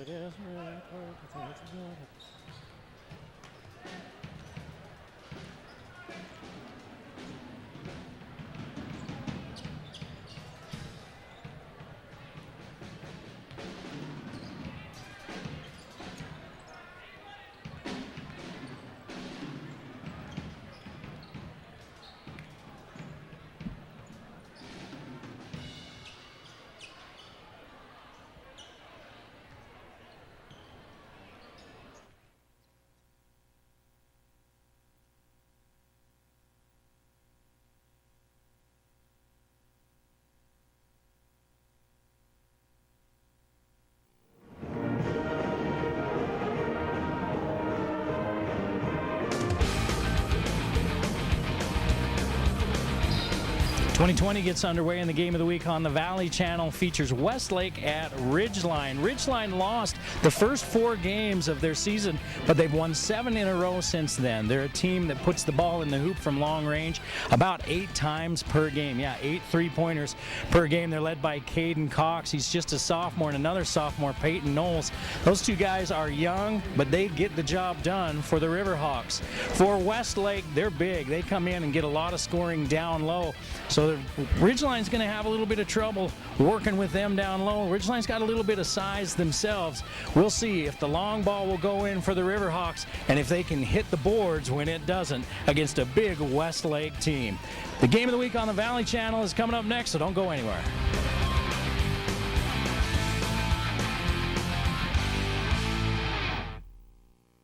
it is. 2020 gets underway, and the game of the week on the Valley Channel features Westlake at Ridgeline. Ridgeline lost the first 4 games of their season, but they've won 7 in a row since then. They're a team that puts the ball in the hoop from long range about 8 times per game. Yeah, 8 3-pointers per game. They're led by Caden Cox. He's just a sophomore, and another sophomore, Peyton Knowles. Those 2 guys are young, but they get the job done for the Riverhawks. For Westlake, they're big. They come in and get a lot of scoring down low. So Ridgeline's going to have a little bit of trouble working with them down low. Ridgeline's got a little bit of size themselves. We'll see if the long ball will go in for the Riverhawks and if they can hit the boards when it doesn't against a big Westlake team. The game of the week on the Valley Channel is coming up next, so don't go anywhere.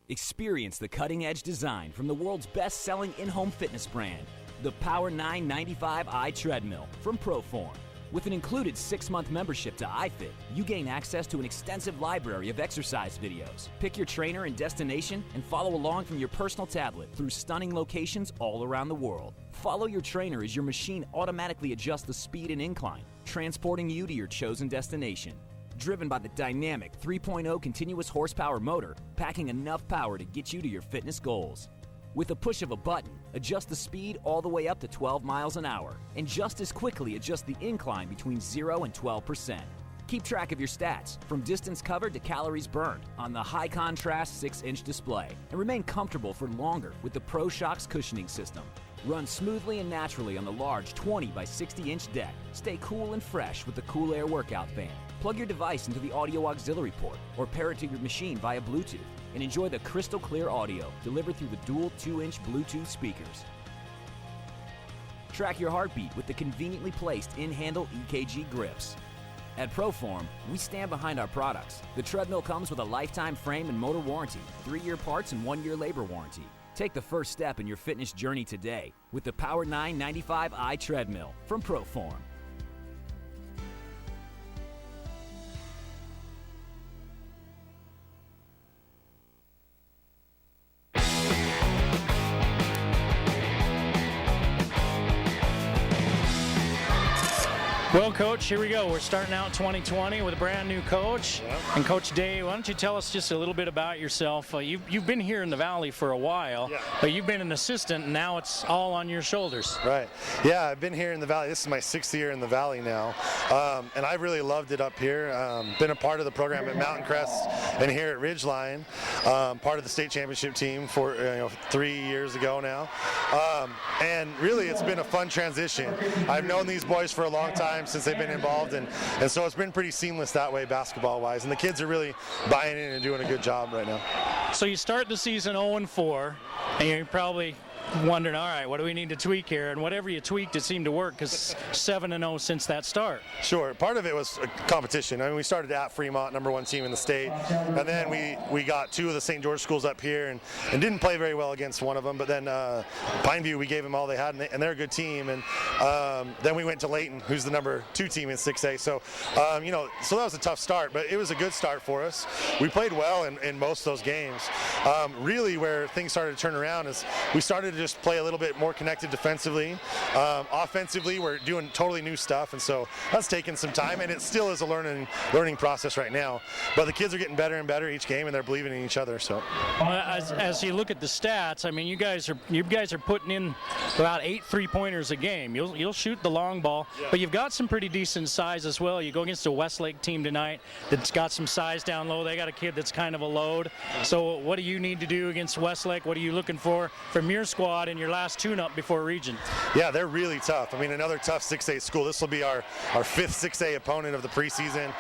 Experience the cutting-edge design from the world's best-selling in-home fitness brand, the Power 995i treadmill from Proform. With an included 6-month membership to iFit, you gain access to an extensive library of exercise videos. Pick your trainer and destination and follow along from your personal tablet through stunning locations all around the world. Follow your trainer as your machine automatically adjusts the speed and incline, transporting you to your chosen destination. Driven by the dynamic 3.0 continuous horsepower motor, packing enough power to get you to your fitness goals. With a push of a button, adjust the speed all the way up to 12 miles an hour, and just as quickly adjust the incline between 0 and 12%. Keep track of your stats, from distance covered to calories burned, on the high-contrast 6-inch display, and remain comfortable for longer with the ProShocks cushioning system. Run smoothly and naturally on the large 20 by 60-inch deck. Stay cool and fresh with the Cool Air workout fan. Plug your device into the audio auxiliary port or pair it to your machine via Bluetooth and enjoy the crystal clear audio delivered through the dual 2-inch Bluetooth speakers. Track your heartbeat with the conveniently placed in-handle EKG grips. At Proform, we stand behind our products. The treadmill comes with a lifetime frame and motor warranty, 3-year parts and 1-year labor warranty. Take the first step in your fitness journey today with the Power 995i treadmill from Proform. Well, Coach, here we go. We're starting out 2020 with a brand new coach. Yep. And Coach Day, why don't you tell us just a little bit about yourself? You've been here in the Valley for a while, but you've been an assistant, and now it's all on your shoulders. Right. Yeah, I've been here in the Valley. This is my 6th year in the Valley now, and I really loved it up here. Been a part of the program at Mountain Crest and here at Ridgeline, part of the state championship team for 3 years ago now, and really it's been a fun transition. I've known these boys for a long time, since they've been involved, and so it's been pretty seamless that way basketball wise, and the kids are really buying in and doing a good job right now. So you start the season 0-4, and you're probably wondering, all right, what do we need to tweak here? And whatever you tweaked, it seemed to work, because 7-0 since that start. Sure. Part of it was competition. I mean, we started at Fremont, #1 team in the state, and then we got 2 of the St. George schools up here and didn't play very well against one of them, but then Pineview, we gave them all they had, and they're a good team, and then we went to Layton, who's the #2 team in 6A. So, so that was a tough start, but it was a good start for us. We played well in most of those games. Really where things started to turn around is we started started to just play a little bit more connected defensively. Offensively, we're doing totally new stuff, and so that's taken some time, and it still is a learning process right now. But the kids are getting better and better each game, and they're believing in each other. So, as you look at the stats, I mean, you guys are putting in about 8 3-pointers a game. You'll shoot the long ball, but you've got some pretty decent size as well. You go against a Westlake team tonight that's got some size down low. They got a kid that's kind of a load. So what do you need to do against Westlake? What are you looking for from your squad in your last tune-up before region? Yeah, they're really tough. I mean, another tough 6A school. This will be our 5th 6A opponent of the preseason,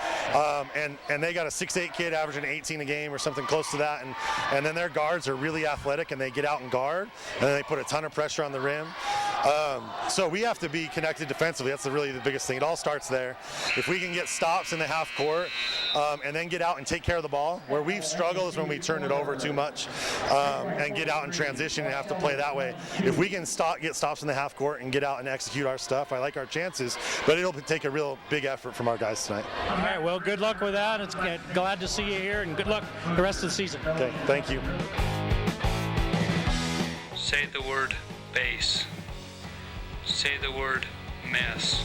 and they got a 6'8" kid averaging 18 a game or something close to that, and then their guards are really athletic, and they get out and guard, and then they put a ton of pressure on the rim. So we have to be connected defensively. That's really the biggest thing. It all starts there. If we can get stops in the half court and then get out and take care of the ball, where we've struggled is when we turn it over too much and get out and transition and have to play that way. If we can get stops in the half court and get out and execute our stuff, I like our chances, but it'll take a real big effort from our guys tonight. All right, well, good luck with that. It's glad to see you here, and good luck the rest of the season. Okay, thank you. Say the word base. Say the word mess.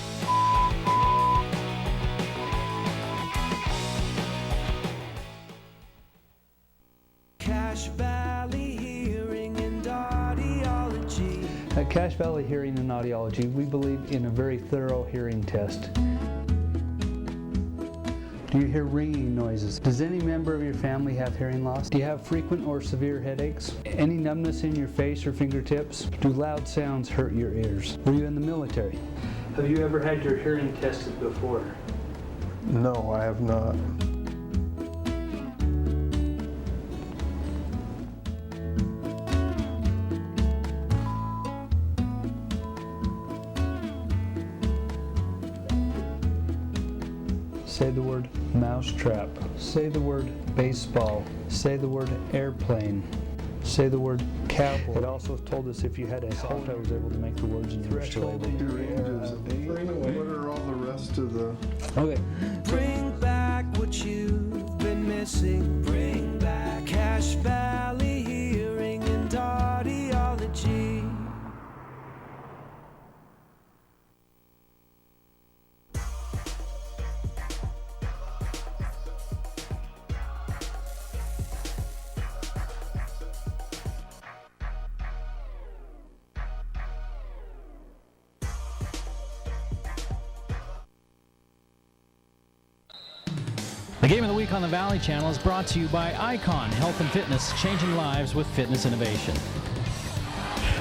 Cache Valley Hearing and Audiology. At Cache Valley Hearing and Audiology, we believe in a very thorough hearing test. Do you hear ringing noises? Does any member of your family have hearing loss? Do you have frequent or severe headaches? Any numbness in your face or fingertips? Do loud sounds hurt your ears? Were you in the military? Have you ever had your hearing tested before? No, I have not. Say the word mousetrap. Say the word baseball. Say the word airplane. Say the word cowboy. It also told us if you had a halt, I was able to make the words and you were still able to. What are all the rest of the... Okay. Bring back what you've been missing. Bring back Cache Valley Hearing and Audiology. The Game of the Week on the Valley Channel is brought to you by Icon Health and Fitness, changing lives with fitness innovation.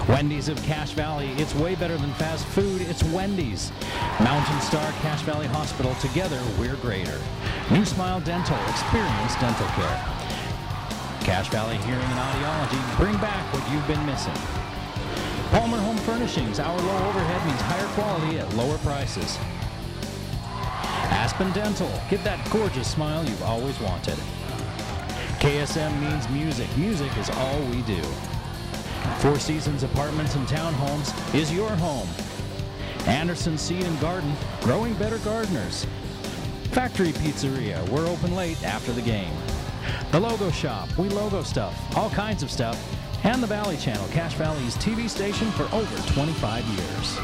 Wendy's of Cache Valley, it's way better than fast food, it's Wendy's. Mountain Star Cache Valley Hospital, together we're greater. New Smile Dental, experience dental care. Cache Valley Hearing and Audiology, bring back what you've been missing. Palmer Home Furnishings, our low overhead means higher quality at lower prices. Aspen Dental, get that gorgeous smile you've always wanted. KSM means music. Music is all we do. Four Seasons Apartments and Townhomes is your home. Anderson Seed and Garden, growing better gardeners. Factory Pizzeria, we're open late after the game. The Logo Shop, we logo stuff, all kinds of stuff. And the Valley Channel, Cache Valley's TV station for over 25 years.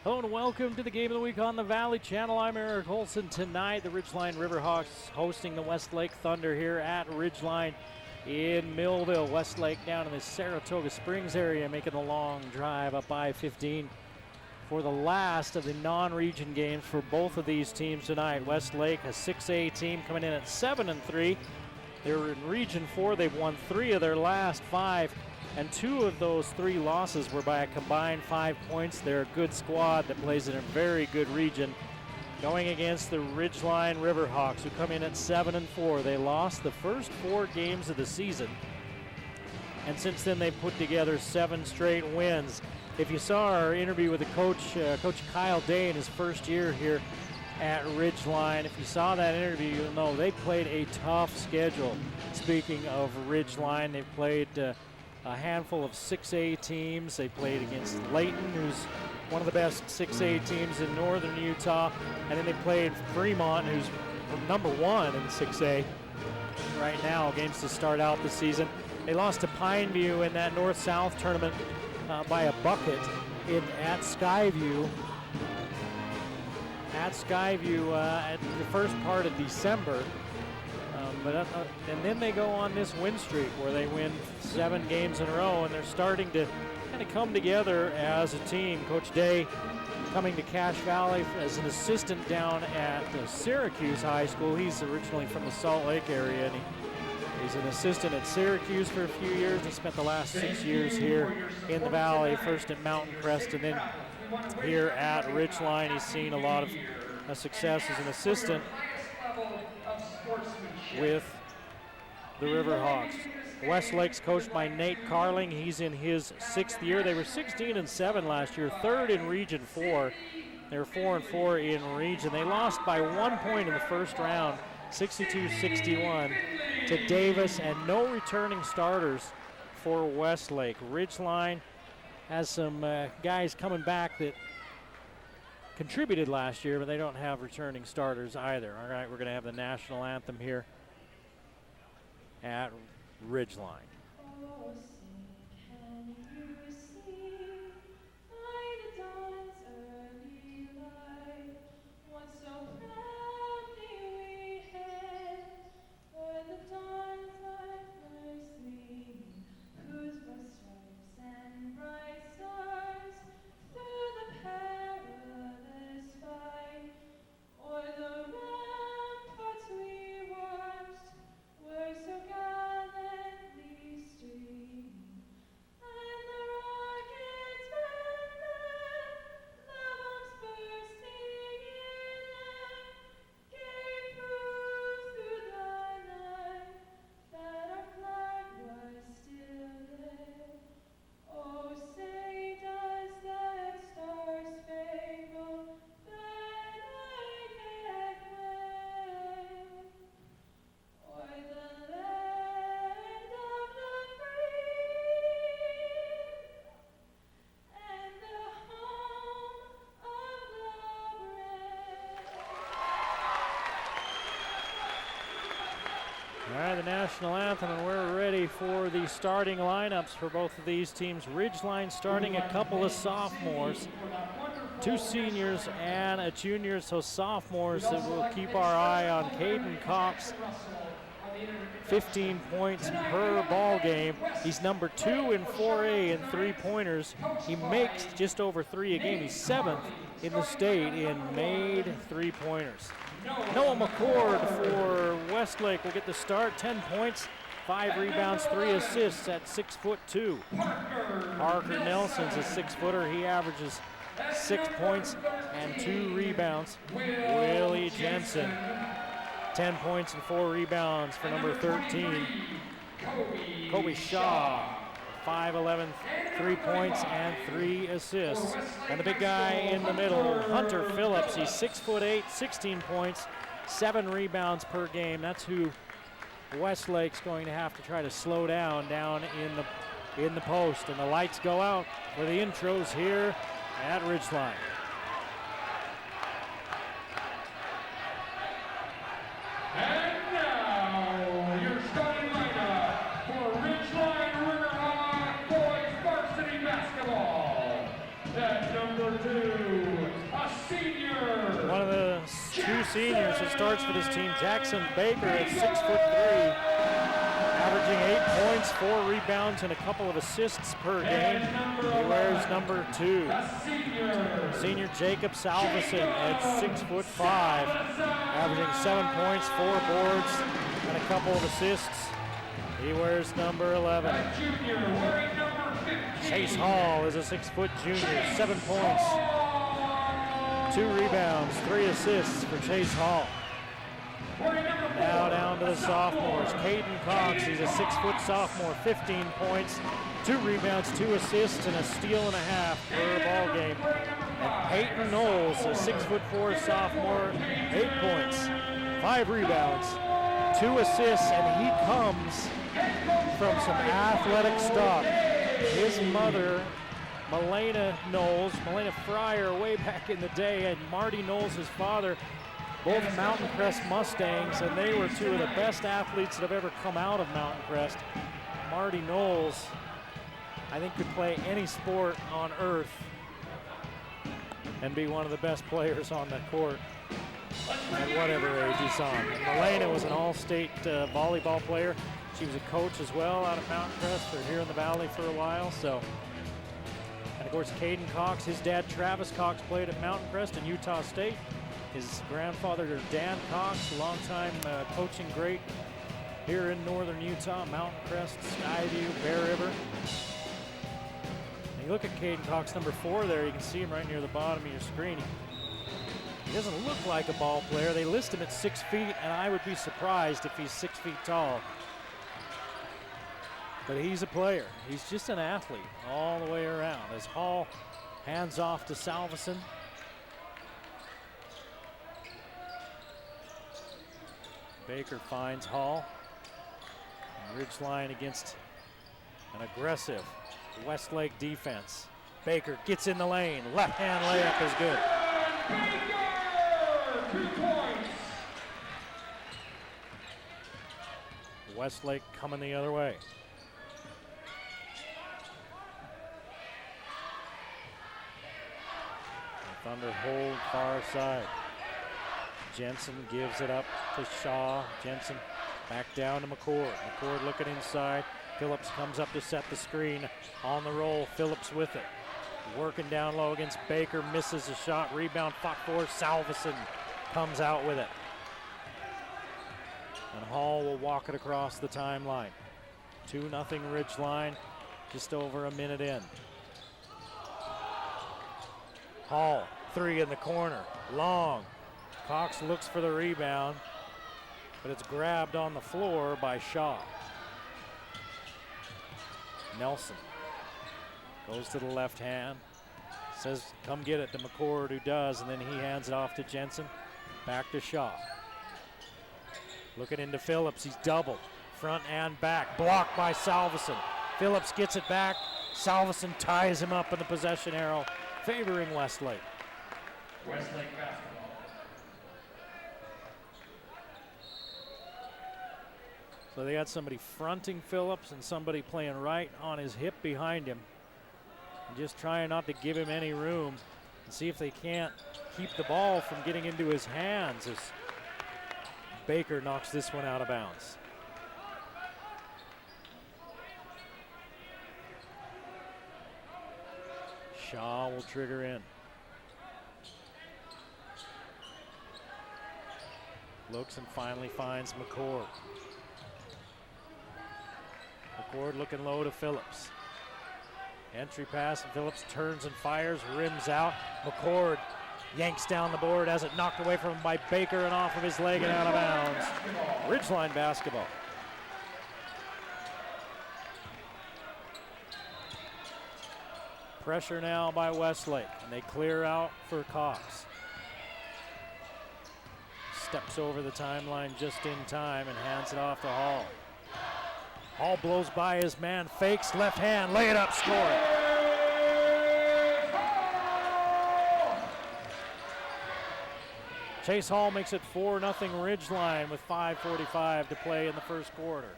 Hello and welcome to the Game of the Week on the Valley Channel. I'm Eric Olson. Tonight, the Ridgeline Riverhawks hosting the Westlake Thunder here at Ridgeline in Millville. Westlake down in the Saratoga Springs area, making the long drive up I-15 for the last of the non-region games for both of these teams tonight. Westlake, a 6A team, coming in at 7-3. They're in Region 4. They've won 3 of their last 5. And 2 of those 3 losses were by a combined 5 points. They're a good squad that plays in a very good region. Going against the Ridgeline Riverhawks, who come in at 7-4. They lost the first 4 games of the season. And since then, they've put together 7 straight wins. If you saw our interview with the coach, Coach Kyle Day, in his first year here at Ridgeline, if you saw that interview, you'll know they played a tough schedule. Speaking of Ridgeline, they've played a handful of 6A teams. They played against Layton, who's one of the best 6A teams in northern Utah. And then they played Fremont, who's number 1 in 6A right now, games to start out the season. They lost to Pineview in that North-South tournament by a bucket at Skyview. At the first part of December. And then they go on this win streak where they win 7 games in a row, and they're starting to kind of come together as a team. Coach Day coming to Cache Valley as an assistant down at Syracuse High School. He's originally from the Salt Lake area, and he's an assistant at Syracuse for a few years. He spent the last 6 years here in the Valley, first at Mountain Crest and then here at Ridgeline. He's seen a lot of success as an assistant with the Riverhawks. Westlake's coached by Nate Carling. He's in his 6th year. They were 16-7 last year, 3rd in Region 4. They were 4-4 in Region. They lost by 1 point in the first round, 62-61 to Davis, and no returning starters for Westlake. Ridgeline has some guys coming back that contributed last year, but they don't have returning starters either. All right, we're going to have the national anthem here at Ridgeline. All right, the national anthem, and we're ready for the starting lineups for both of these teams. Ridgeline starting a couple of sophomores, 2 seniors and a junior, so sophomores that we'll keep our eye on. Caden Cox, 15 points per ball game. He's number 2 in 4A in 3-pointers. He makes just over 3 a game. He's 7th in the state in made 3-pointers. Noah McCord for Westlake will get the start. 10 points, 5 rebounds, 3 assists at 6'2". Parker Nelson's a 6-footer. He averages 6 points and 2 rebounds. Willie Jensen, 10 points and 4 rebounds for number 13. Kobe Shaw, 5'11", 3 points and 3 assists. And the big guy in the middle, Hunter Phillips, he's 6'8", 16 points, 7 rebounds per game. That's who Westlake's going to have to try to slow down in the post. And the lights go out for the intros here at Ridgeline. And now, your starting lineup for Ridgeline Riverhawk boys varsity basketball. At number 2, a senior. One of the 2 seniors that starts for this team, Jackson Baker, at 6'3", averaging 8 points, 4 rebounds, and a couple of assists per game. He wears number 2. Senior Jacob Salveson at 6'5", averaging 7 points, 4 boards, and a couple of assists. He wears number 11. Chase Hall is a 6-foot junior, 7 points, 2 rebounds, 3 assists for Chase Hall. Now down to the sophomores. Caden Cox, he's a 6-foot sophomore, 15 points, 2 rebounds, 2 assists, and a steal and a half per ball game. And Peyton Knowles, a 6'4" sophomore, 8 points, 5 rebounds, 2 assists, and he comes from some athletic stock. His mother Milena Knowles, Milena Fryer way back in the day, and Marty Knowles, his father, both Mountain Crest Mustangs, and they were two of the best athletes that have ever come out of Mountain Crest. Marty Knowles, I think, could play any sport on earth and be one of the best players on the court at whatever age he's on. And Milena was an all-state volleyball player. She was a coach as well out of Mountain Crest. They're here in the Valley for a while, so. And of course, Caden Cox, his dad Travis Cox played at Mountain Crest and Utah State. His grandfather Dan Cox, a longtime coaching great here in northern Utah, Mountain Crest, Skyview, Bear River. And you look at Caden Cox, number 4 there, you can see him right near the bottom of your screen. He doesn't look like a ball player. They list him at 6 feet, and I would be surprised if he's 6 feet tall. But he's a player. He's just an athlete all the way around. As Hall hands off to Salveson. Baker finds Hall. Ridgeline against an aggressive Westlake defense. Baker gets in the lane. Left hand layup is good. Baker, 2 points. Westlake coming the other way. Thunder hold far side. Jensen gives it up to Shaw. Jensen back down to McCord. McCord looking inside. Phillips comes up to set the screen. On the roll, Phillips with it. Working down low against Baker, misses a shot. Rebound fought for. Salveson comes out with it. And Hall will walk it across the timeline. 2-0 Ridgeline, just over a minute in. Hall, 3 in the corner, long. Cox looks for the rebound, but it's grabbed on the floor by Shaw. Nelson goes to the left hand, says come get it to McCord, who does, and then he hands it off to Jensen. Back to Shaw. Looking into Phillips, he's doubled, front and back, blocked by Salveson. Phillips gets it back, Salveson ties him up in the possession arrow, favoring Westlake. Westlake basketball. So they got somebody fronting Phillips and somebody playing right on his hip behind him. And just trying not to give him any room and see if they can't keep the ball from getting into his hands as Baker knocks this one out of bounds. Shaw will trigger in. Looks and finally finds McCord. McCord looking low to Phillips. Entry pass, and Phillips turns and fires, rims out. McCord yanks down the board, has it knocked away from him by Baker and off of his leg and out of bounds. Ridgeline basketball. Pressure now by Westlake, and they clear out for Cox. Steps over the timeline just in time and hands it off to Hall. Hall blows by his man, fakes, left hand, lay it up, score it. Chase Hall makes it 4-0 Ridgeline with 5:45 to play in the first quarter.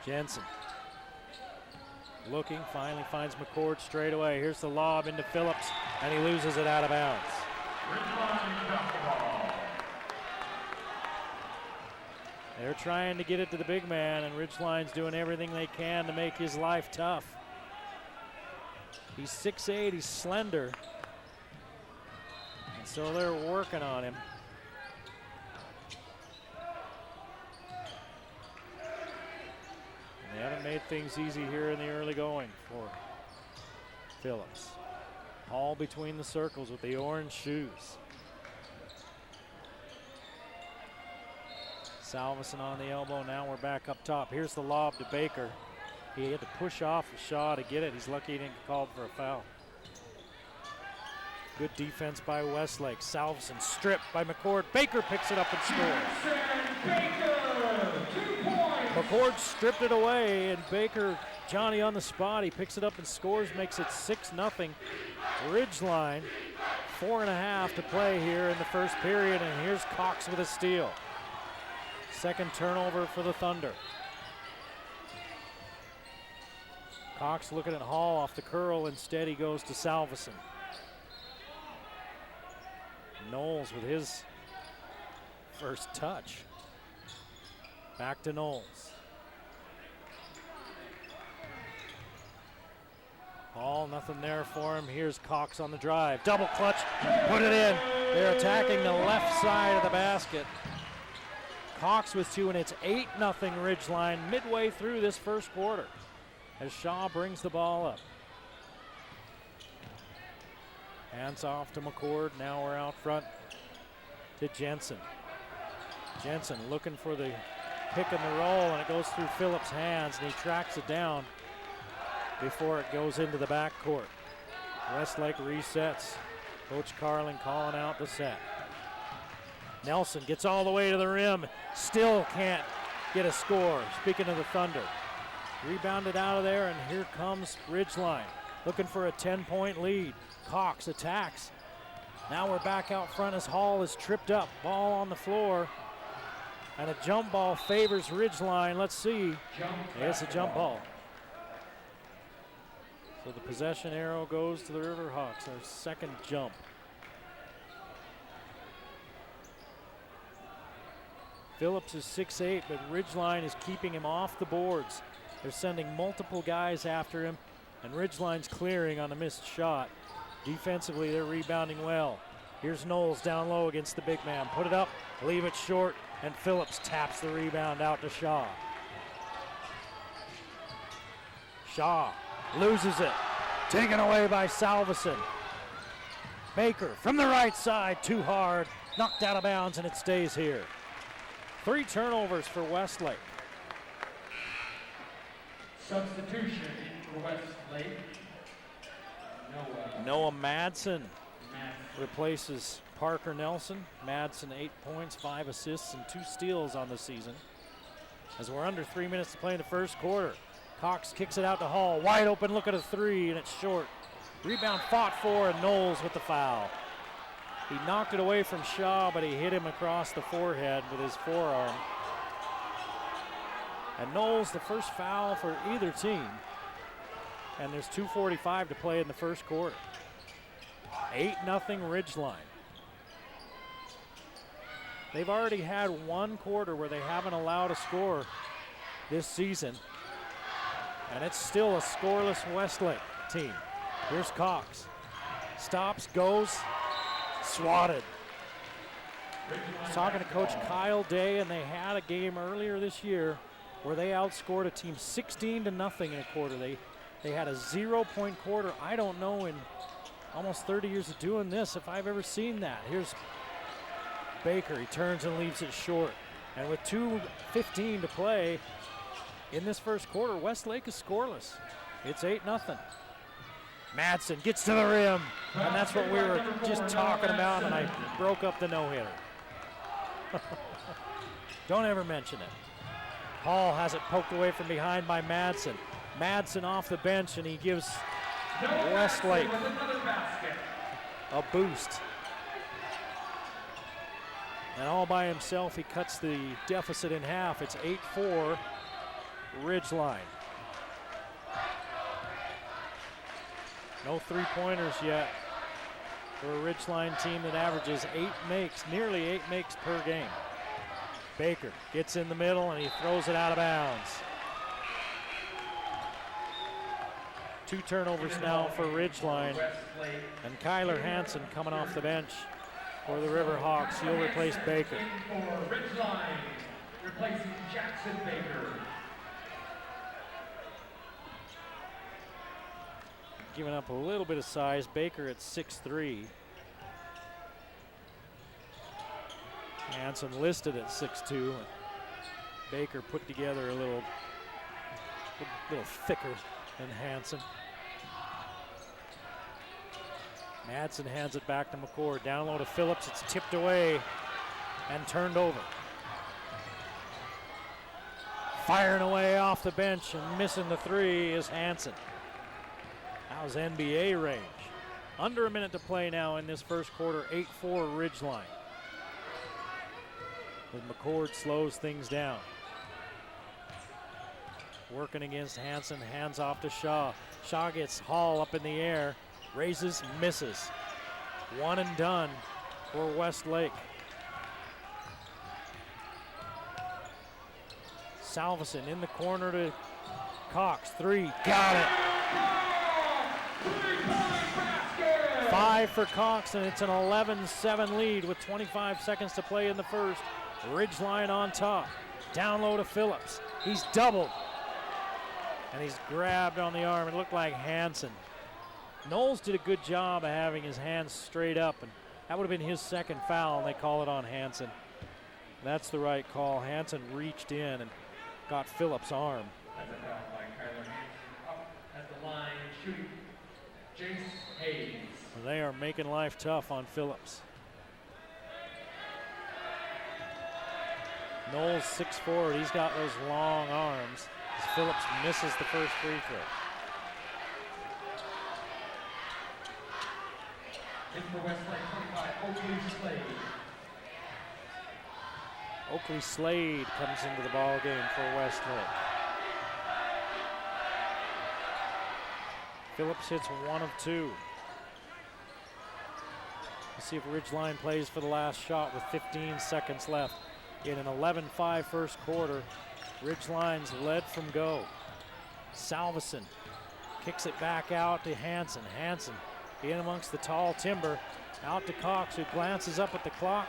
Jensen looking, finally finds McCord straight away. Here's the lob into Phillips, and he loses it out of bounds. They're trying to get it to the big man, and Ridgeline's doing everything they can to make his life tough. He's 6'8", he's slender. And so they're working on him. And they haven't made things easy here in the early going for Phillips. Hall between the circles with the orange shoes. Salveson on the elbow, now we're back up top. Here's the lob to Baker. He had to push off of Shaw to get it. He's lucky he didn't get called for a foul. Good defense by Westlake. Salveson stripped by McCord. Baker picks it up and scores. McCord stripped it away, and Baker Johnny on the spot. He picks it up and scores, makes it 6-0. Ridgeline, 4.5 to play here in the first period, and here's Cox with a steal. Second turnover for the Thunder. Cox looking at Hall off the curl. Instead, he goes to Salveson. Knowles with his first touch. Back to Knowles. Hall, nothing there for him. Here's Cox on the drive. Double clutch, put it in. They're attacking the left side of the basket. Cox with 2, and it's 8-0 Ridgeline midway through this first quarter as Shaw brings the ball up. Hands off to McCord. Now we're out front to Jensen. Jensen looking for the pick and the roll, and it goes through Phillips' hands, and he tracks it down before it goes into the backcourt. Westlake resets. Coach Carling calling out the set. Nelson gets all the way to the rim, still can't get a score. Speaking of the Thunder. Rebounded out of there, and here comes Ridgeline. Looking for a 10-point lead. Cox attacks. Now we're back out front as Hall is tripped up. Ball on the floor. And a jump ball favors Ridgeline. Let's see. It's a jump ball. So the possession arrow goes to the Riverhawks. Their second jump. Phillips is 6'8", but Ridgeline is keeping him off the boards. They're sending multiple guys after him, and Ridgeline's clearing on a missed shot. Defensively, they're rebounding well. Here's Knowles down low against the big man. Put it up, leave it short, and Phillips taps the rebound out to Shaw. Shaw loses it. Taken away by Salveson. Baker from the right side, too hard. Knocked out of bounds, and it stays here. 3 turnovers for Westlake. Substitution for Westlake. Noah Madsen replaces Parker Nelson. Madsen 8 points, 5 assists, and 2 steals on the season. As we're under 3 minutes to play in the first quarter. Cox kicks it out to Hall. Wide open look at a 3, and it's short. Rebound fought for, and Knowles with the foul. He knocked it away from Shaw, but he hit him across the forehead with his forearm. And Knowles, the first foul for either team. And there's 2:45 to play in the first quarter. 8-0 Ridgeline. They've already had one quarter where they haven't allowed a score this season. And it's still a scoreless Westlake team. Here's Cox. Stops, goes, swatted. I was talking to Coach Kyle Day, and they had a game earlier this year where they outscored a team 16-0 in a quarter. They had a 0-point quarter. I don't know in almost 30 years of doing this if I've ever seen that. Here's Baker. He turns and leaves it short. And with 2:15 to play in this first quarter, Westlake is scoreless. It's 8-0. Madsen gets to the rim, and that's what we were just talking about, and I broke up the no-hitter. Don't ever mention it. Hall has it poked away from behind by Madsen. Madsen off the bench, and he gives Westlake a boost. And all by himself, he cuts the deficit in half. It's 8-4 Ridgeline. No three-pointers yet for a Ridgeline team that averages nearly 8 makes per game. Baker gets in the middle, and he throws it out of bounds. 2 turnovers now for Ridgeline. And Kyler Hansen coming off the bench for the Riverhawks. He'll replace Baker. For Ridgeline, replacing Jackson Baker. Giving up a little bit of size. Baker at 6'3". Hansen listed at 6'2". Baker put together a little thicker than Hansen. Madsen hands it back to McCord. Down low to Phillips. It's tipped away and turned over. Firing away off the bench and missing the three is Hansen. That was NBA range. Under a minute to play now in this first quarter, 8-4 Ridgeline. As McCord slows things down. Working against Hansen, hands off to Shaw. Shaw gets Hall up in the air, raises, misses. One and done for Westlake. Salveson in the corner to Cox, three, got it. 5 for Cox, and it's an 11-7 lead with 25 seconds to play in the first. Ridgeline on top. Down low to Phillips. He's doubled. And he's grabbed on the arm. It looked like Hansen. Knowles did a good job of having his hands straight up, and that would have been his second foul, and they call it on Hansen. That's the right call. Hansen reached in and got Phillips' arm. That's a foul by Kyler Hansen. Up at the line, shooting Jace Hayes. They are making life tough on Phillips. Knowles 6'4", he's got those long arms. As Phillips misses the first free throw. In for Westlake, 25, Oakley Slade. Oakley Slade comes into the ball game for Westlake. Phillips hits 1 of 2. Let's see if Ridgeline plays for the last shot with 15 seconds left. In an 11-5 first quarter, Ridgeline's led from go. Salveson kicks it back out to Hansen. Hansen in amongst the tall timber. Out to Cox, who glances up at the clock.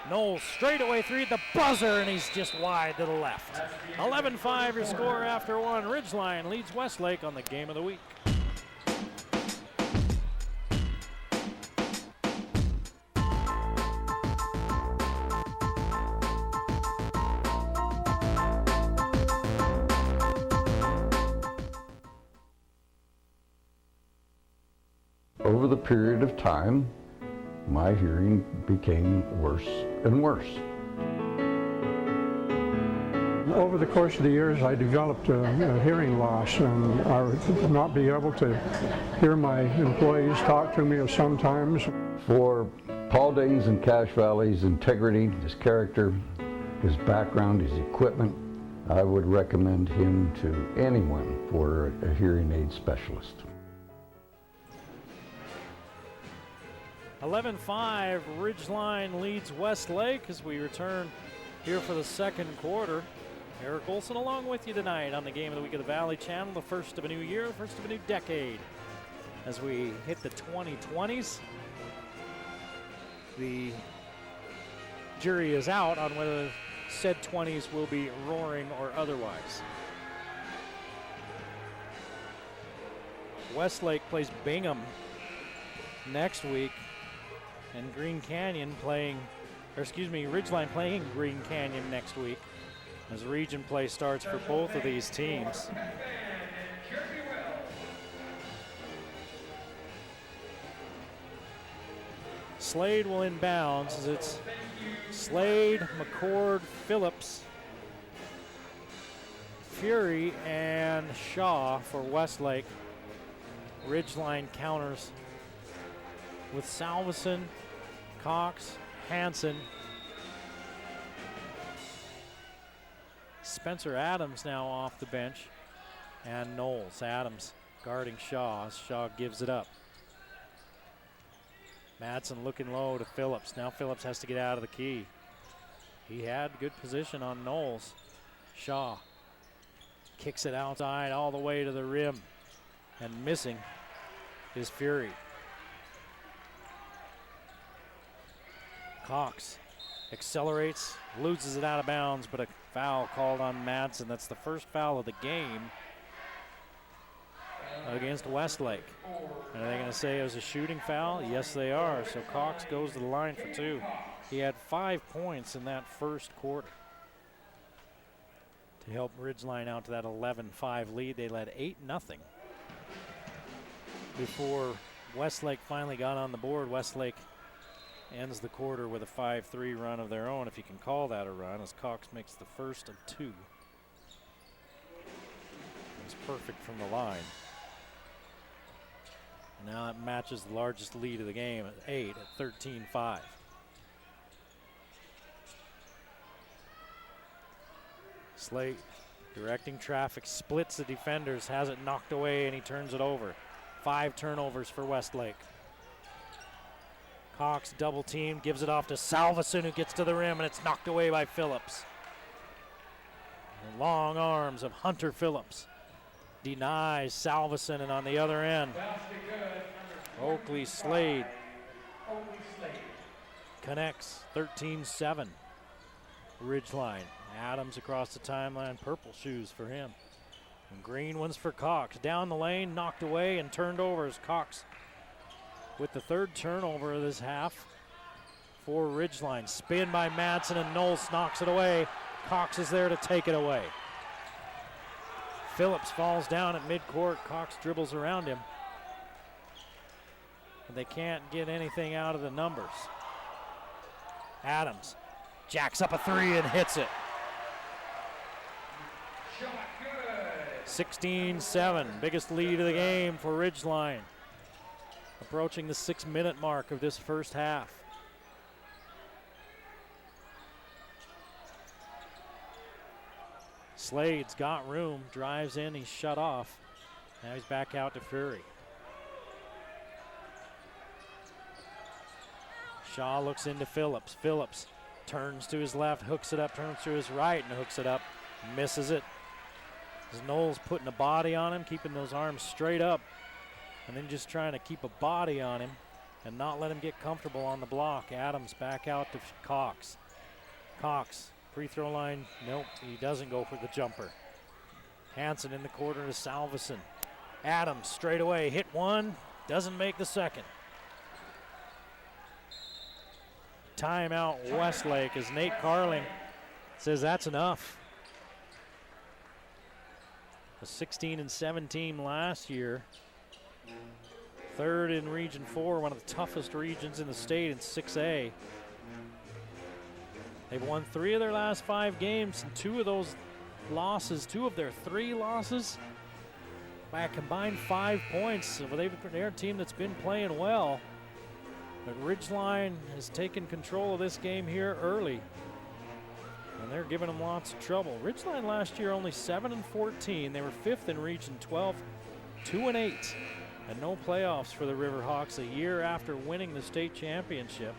Knowles straight away three at the buzzer, and he's just wide to the left. 11-5 your score after one. Ridgeline leads Westlake on the game of the week. Over the period of time, my hearing became worse and worse. Over the course of the years, I developed a hearing loss, and I would not be able to hear my employees talk to me sometimes. For Paul Daines and Cache Valley's integrity, his character, his background, his equipment, I would recommend him to anyone for a hearing aid specialist. 11-5, Ridgeline leads Westlake as we return here for the second quarter. Eric Olson along with you tonight on the Game of the Week of the Valley Channel, the first of a new year, the first of a new decade. As we hit the 2020s, the jury is out on whether said 20s will be roaring or otherwise. Westlake plays Bingham next week. And Ridgeline playing Green Canyon next week as region play starts for both of these teams. Slade will inbounds as it's Slade, McCord, Phillips, Fury, and Shaw for Westlake. Ridgeline counters with Salveson, Cox, Hansen. Spencer Adams now off the bench. And Knowles. Adams guarding Shaw as Shaw gives it up. Madsen looking low to Phillips. Now Phillips has to get out of the key. He had good position on Knowles. Shaw kicks it outside all the way to the rim. And missing is Fury. Cox accelerates, loses it out of bounds, but a foul called on Madsen. That's the first foul of the game against Westlake. And are they going to say it was a shooting foul? Yes, they are. So Cox goes to the line for 2. He had 5 points in that first quarter to help Ridgeline out to that 11-5 lead. They led 8-0 before Westlake finally got on the board. Westlake ends the quarter with a 5-3 run of their own, if you can call that a run, as Cox makes the first of 2. perfect from the line. Now it matches the largest lead of the game at 8 at 13-5. Slade directing traffic, splits the defenders, has it knocked away, and he turns it over. 5 turnovers for Westlake. Cox double team, gives it off to Salveson, who gets to the rim, and it's knocked away by Phillips. The long arms of Hunter Phillips denies Salveson, and on the other end, Oakley Slade connects 13-7. Ridgeline. Adams across the timeline, purple shoes for him. And green ones for Cox. Down the lane, knocked away and turned over as Cox with the 3rd turnover of this half for Ridgeline. Spin by Madsen and Knowles knocks it away. Cox is there to take it away. Phillips falls down at midcourt. Cox dribbles around him. But they can't get anything out of the numbers. Adams jacks up a 3 and hits it. 16-7, biggest lead of the game for Ridgeline. Approaching the 6-minute mark of this first half. Slade's got room, drives in, he's shut off. Now he's back out to Fury. Shaw looks into Phillips. Phillips turns to his left, hooks it up, turns to his right, and hooks it up. Misses it. As Knowles putting a body on him, keeping those arms straight up, and then just trying to keep a body on him and not let him get comfortable on the block. Adams back out to Cox. Cox, free throw line, nope, he doesn't go for the jumper. Hansen in the corner to Salveson. Adams straight away, hit one, doesn't make the second. Timeout Westlake as Nate Carling says that's enough. A 16-7 team last year. 3rd in Region 4, one of the toughest regions in the state in 6A. They've won 3 of their last 5 games, and 2 of those losses, 2 of their 3 losses, by a combined 5 points. So they're a team that's been playing well. But Ridgeline has taken control of this game here early, and they're giving them lots of trouble. Ridgeline last year only 7-14. They were 5th in Region 12, 2-8, and no playoffs for the Riverhawks a year after winning the state championship.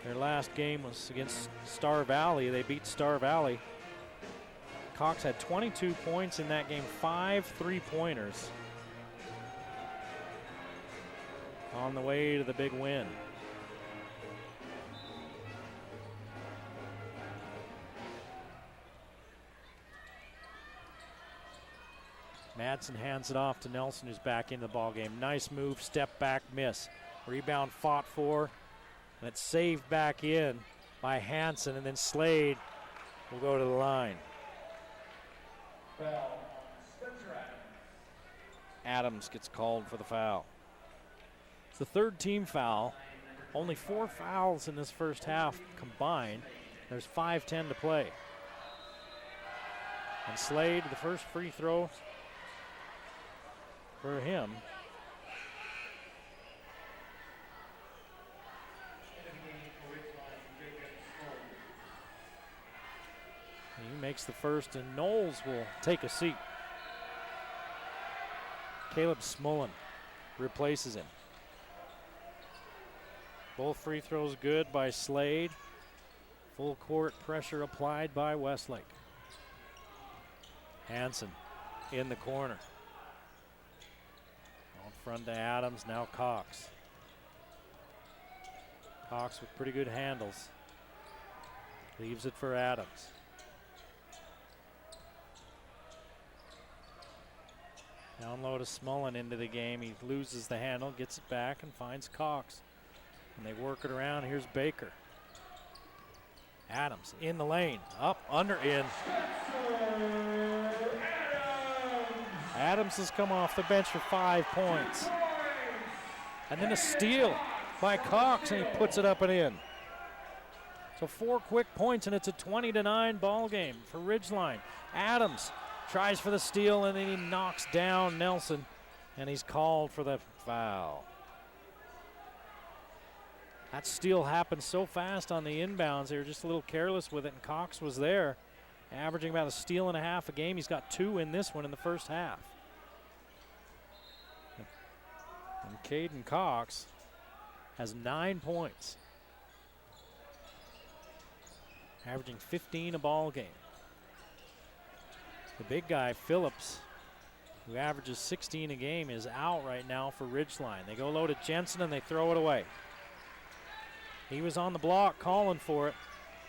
Their last game was against Star Valley. They beat Star Valley. Cox had 22 points in that game, 5 3-pointers. On the way to the big win. Madsen hands it off to Nelson, who's back in the ballgame. Nice move, step back, miss. Rebound fought for, and it's saved back in by Hansen, and then Slade will go to the line. Adams gets called for the foul. It's the 3rd team foul. Only 4 fouls in this first half combined. There's 5:10 to play. And Slade, the first free throw for him. He makes the first, and Knowles will take a seat. Caleb Smullen replaces him. Both free throws good by Slade. Full court pressure applied by Westlake. Hansen in the corner. Out front to Adams, now Cox. Cox with pretty good handles. Leaves it for Adams. Down low to Smullen into the game. He loses the handle, gets it back, and finds Cox. And they work it around. Here's Baker. Adams in the lane. Up, under, in. Adams has come off the bench for 5 points. And then a steal by Cox, and he puts it up and in. So 4 quick points, and it's a 20-9 ball game for Ridgeline. Adams tries for the steal, and then he knocks down Nelson, and he's called for the foul. That steal happened so fast on the inbounds. They were just a little careless with it, and Cox was there, averaging about a steal and a half a game. He's got 2 in this one in the first half. And Caden Cox has 9 points, averaging 15 a ball game. The big guy, Phillips, who averages 16 a game, is out right now for Ridgeline. They go low to Jensen, and they throw it away. He was on the block calling for it.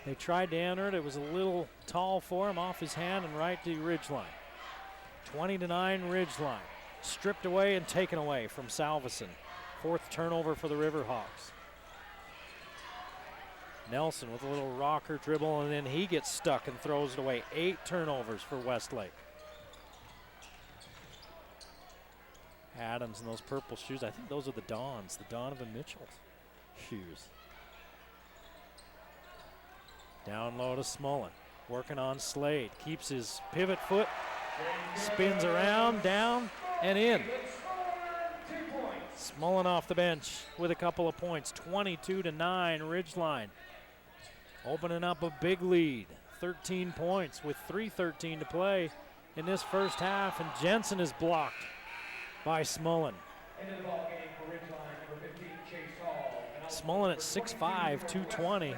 They tried to enter it. It was a little tall for him, off his hand and right to Ridgeline. 20-9 Ridgeline. Stripped away and taken away from Salveson. 4th turnover for the Riverhawks. Nelson with a little rocker dribble, and then he gets stuck and throws it away. 8 turnovers for Westlake. Adams in those purple shoes. I think those are the Dons, the Donovan Mitchell shoes. Down low to Smullen. Working on Slade. Keeps his pivot foot. Spins around, down, and in. Smullen off the bench with a couple of points. 22-9 Ridgeline. Opening up a big lead. 13 points with 3:13 to play in this first half, and Jensen is blocked by Smullen. Smullen at 6'5", 220.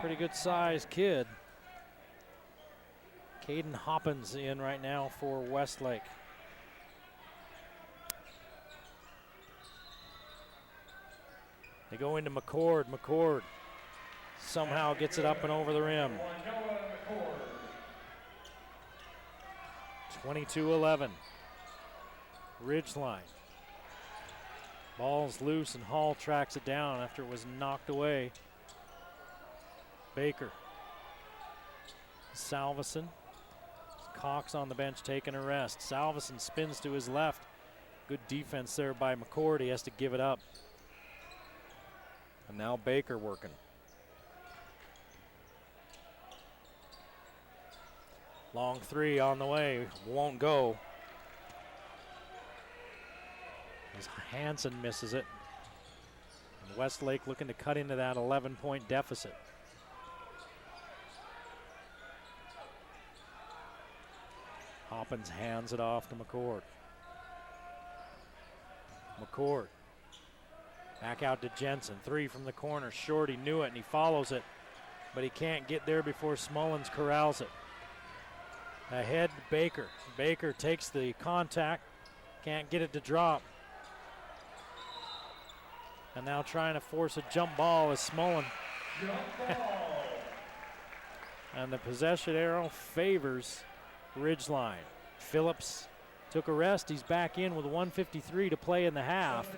Pretty good sized kid. Caden Hoppins in right now for Westlake. They go into McCord. McCord somehow gets it up and over the rim. 22-11. Ridgeline. Ball's loose, and Hall tracks it down after it was knocked away. Baker. Salveson. Cox on the bench taking a rest. Salveson spins to his left. Good defense there by McCord. He has to give it up. And now Baker working. Long 3 on the way. Won't go. As Hansen misses it. And Westlake looking to cut into that 11-point deficit. Hoppins hands it off to McCord. McCord. Back out to Jensen. 3 from the corner. Shorty knew it, and he follows it. But he can't get there before Smullins corrals it. Ahead to Baker. Baker takes the contact. Can't get it to drop. And now trying to force a jump ball is Smullen. And the possession arrow favors Ridgeline. Phillips took a rest. He's back in with 1:53 to play in the half.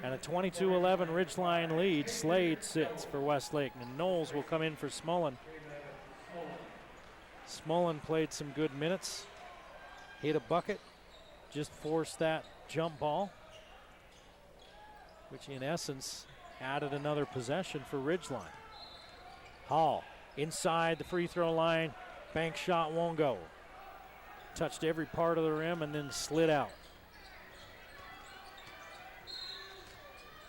And a 22-11 Ridgeline lead. Slade sits for Westlake, and Knowles will come in for Smullen. Smullen played some good minutes. Hit a bucket. Just forced that jump ball, which in essence added another possession for Ridgeline. Hall inside the free throw line. Bank shot won't go. Touched every part of the rim and then slid out.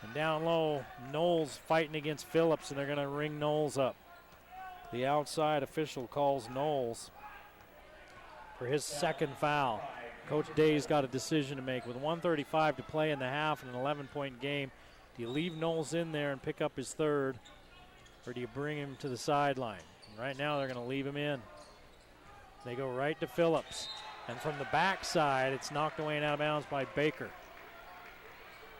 And down low, Knowles fighting against Phillips, and they're going to ring Knowles up. The outside official calls Knowles for his second foul. Coach Day's got a decision to make. With 1:35 to play in the half and an 11-point game, do you leave Knowles in there and pick up his third, or do you bring him to the sideline? And right now they're going to leave him in. They go right to Phillips. And from the backside, it's knocked away and out of bounds by Baker.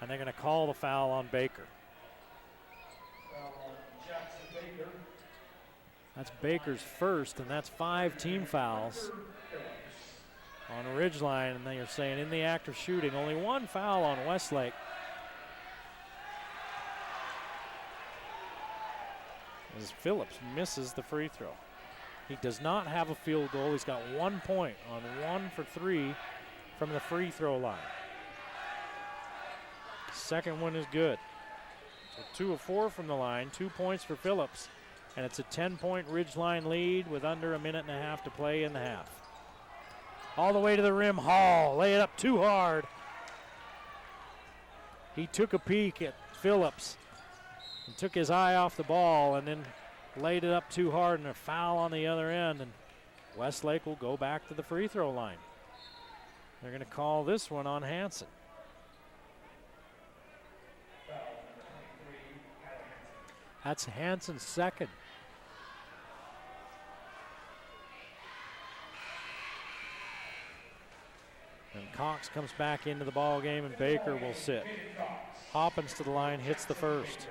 And they're going to call the foul on Baker. That's Baker's first, and that's 5 team fouls on Ridgeline. And they are saying in the act of shooting, only 1 foul on Westlake. As Phillips misses the free throw. He does not have a field goal. He's got 1 point on 1 for 3 from the free throw line. Second one is good. So 2 of 4 from the line, 2 points for Phillips. And it's a 10-point Ridgeline lead with under a minute and a half to play in the half. All the way to the rim, Hall, lay it up too hard. He took a peek at Phillips and took his eye off the ball and then laid it up too hard, and a foul on the other end. And Westlake will go back to the free throw line. They're going to call this one on Hansen. That's Hansen's second. And Cox comes back into the ball game, and Baker will sit. Hoppins to the line, hits the first.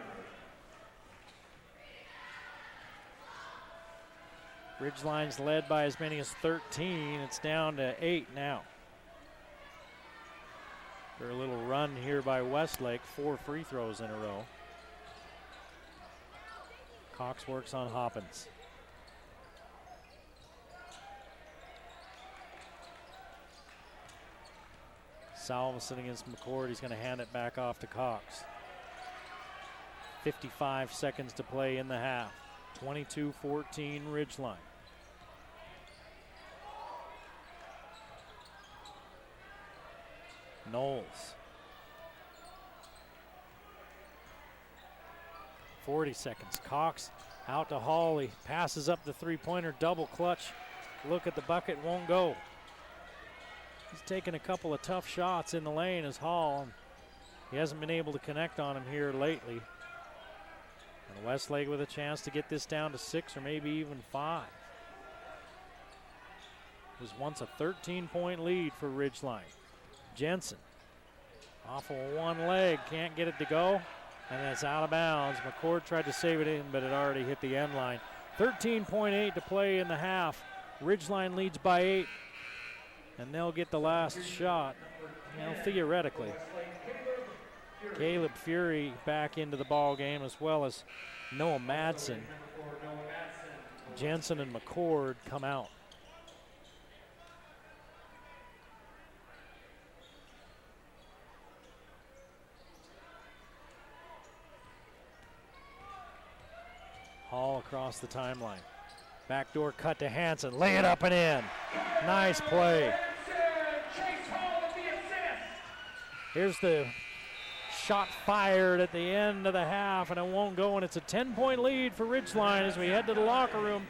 Ridgeline's led by as many as 13. It's down to 8 now. For a little run here by Westlake, 4 free throws in a row. Cox works on Hoppins. Salveson against McCord. He's going to hand it back off to Cox. 55 seconds to play in the half. 22-14 Ridgeline. Knowles. 40 seconds. Cox out to Hall. He passes up the three-pointer, double clutch. Look at the bucket, won't go. He's taken a couple of tough shots in the lane as Hall. And he hasn't been able to connect on him here lately. And Westlake with a chance to get this down to 6 or maybe even 5. It was once a 13-point lead for Ridgeline. Jensen off of one leg, can't get it to go, and it's out of bounds. McCord tried to save it in, but it already hit the end line. 13.8 to play in the half. Ridgeline leads by 8, and they'll get the last shot, theoretically. Caleb Fury back into the ball game, as well as Noah Madsen. Jensen and McCord come out. Hall across the timeline. Backdoor cut to Hansen. Lay it up and in. Nice play. Here's the shot fired at the end of the half, and it won't go, and it's a 10-point lead for Ridgeline as we head to the locker room.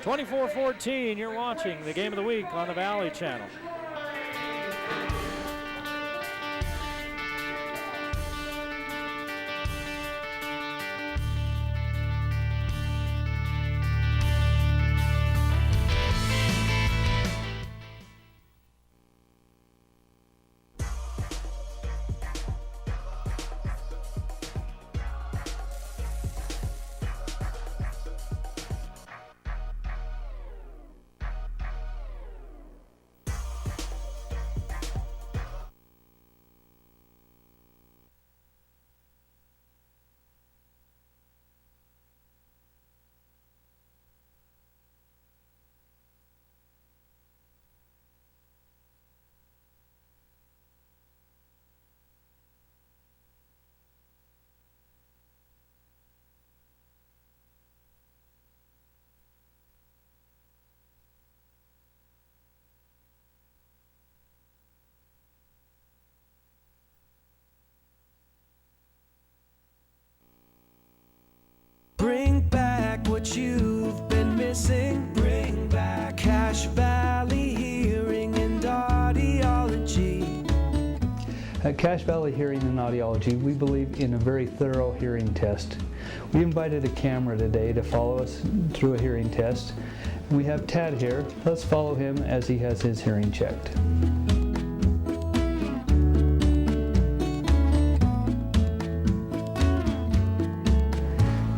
24-14, you're watching the Game of the Week on the Valley Channel. Bring back what you've been missing. Bring back Cache Valley Hearing and Audiology. At Cache Valley Hearing and Audiology, we believe in a very thorough hearing test. We invited a camera today to follow us through a hearing test. We have Tad here. Let's follow him as he has his hearing checked.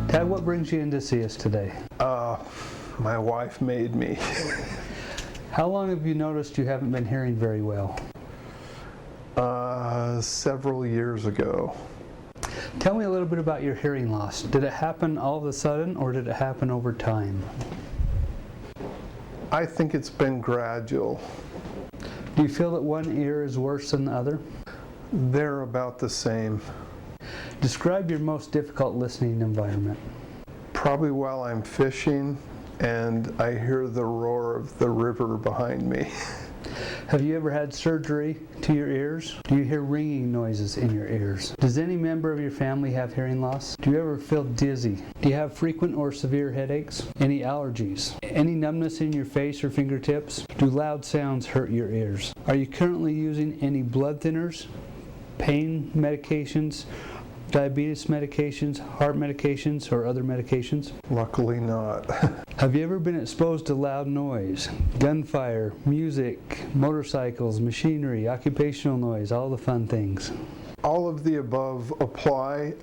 Tad, what brings you in to see us today? My wife made me. How long have you noticed you haven't been hearing very well? Several years ago. Tell me a little bit about your hearing loss. Did it happen all of a sudden, or did it happen over time? I think it's been gradual. Do you feel that one ear is worse than the other? They're about the same. Describe your most difficult listening environment. Probably while I'm fishing and I hear the roar of the river behind me. Have you ever had surgery to your ears? Do you hear ringing noises in your ears? Does any member of your family have hearing loss? Do you ever feel dizzy? Do you have frequent or severe headaches? Any allergies? Any numbness in your face or fingertips? Do loud sounds hurt your ears? Are you currently using any blood thinners, pain medications, diabetes medications, heart medications, or other medications? Luckily not. Have you ever been exposed to loud noise, gunfire, music, motorcycles, machinery, occupational noise, all the fun things? All of the above apply.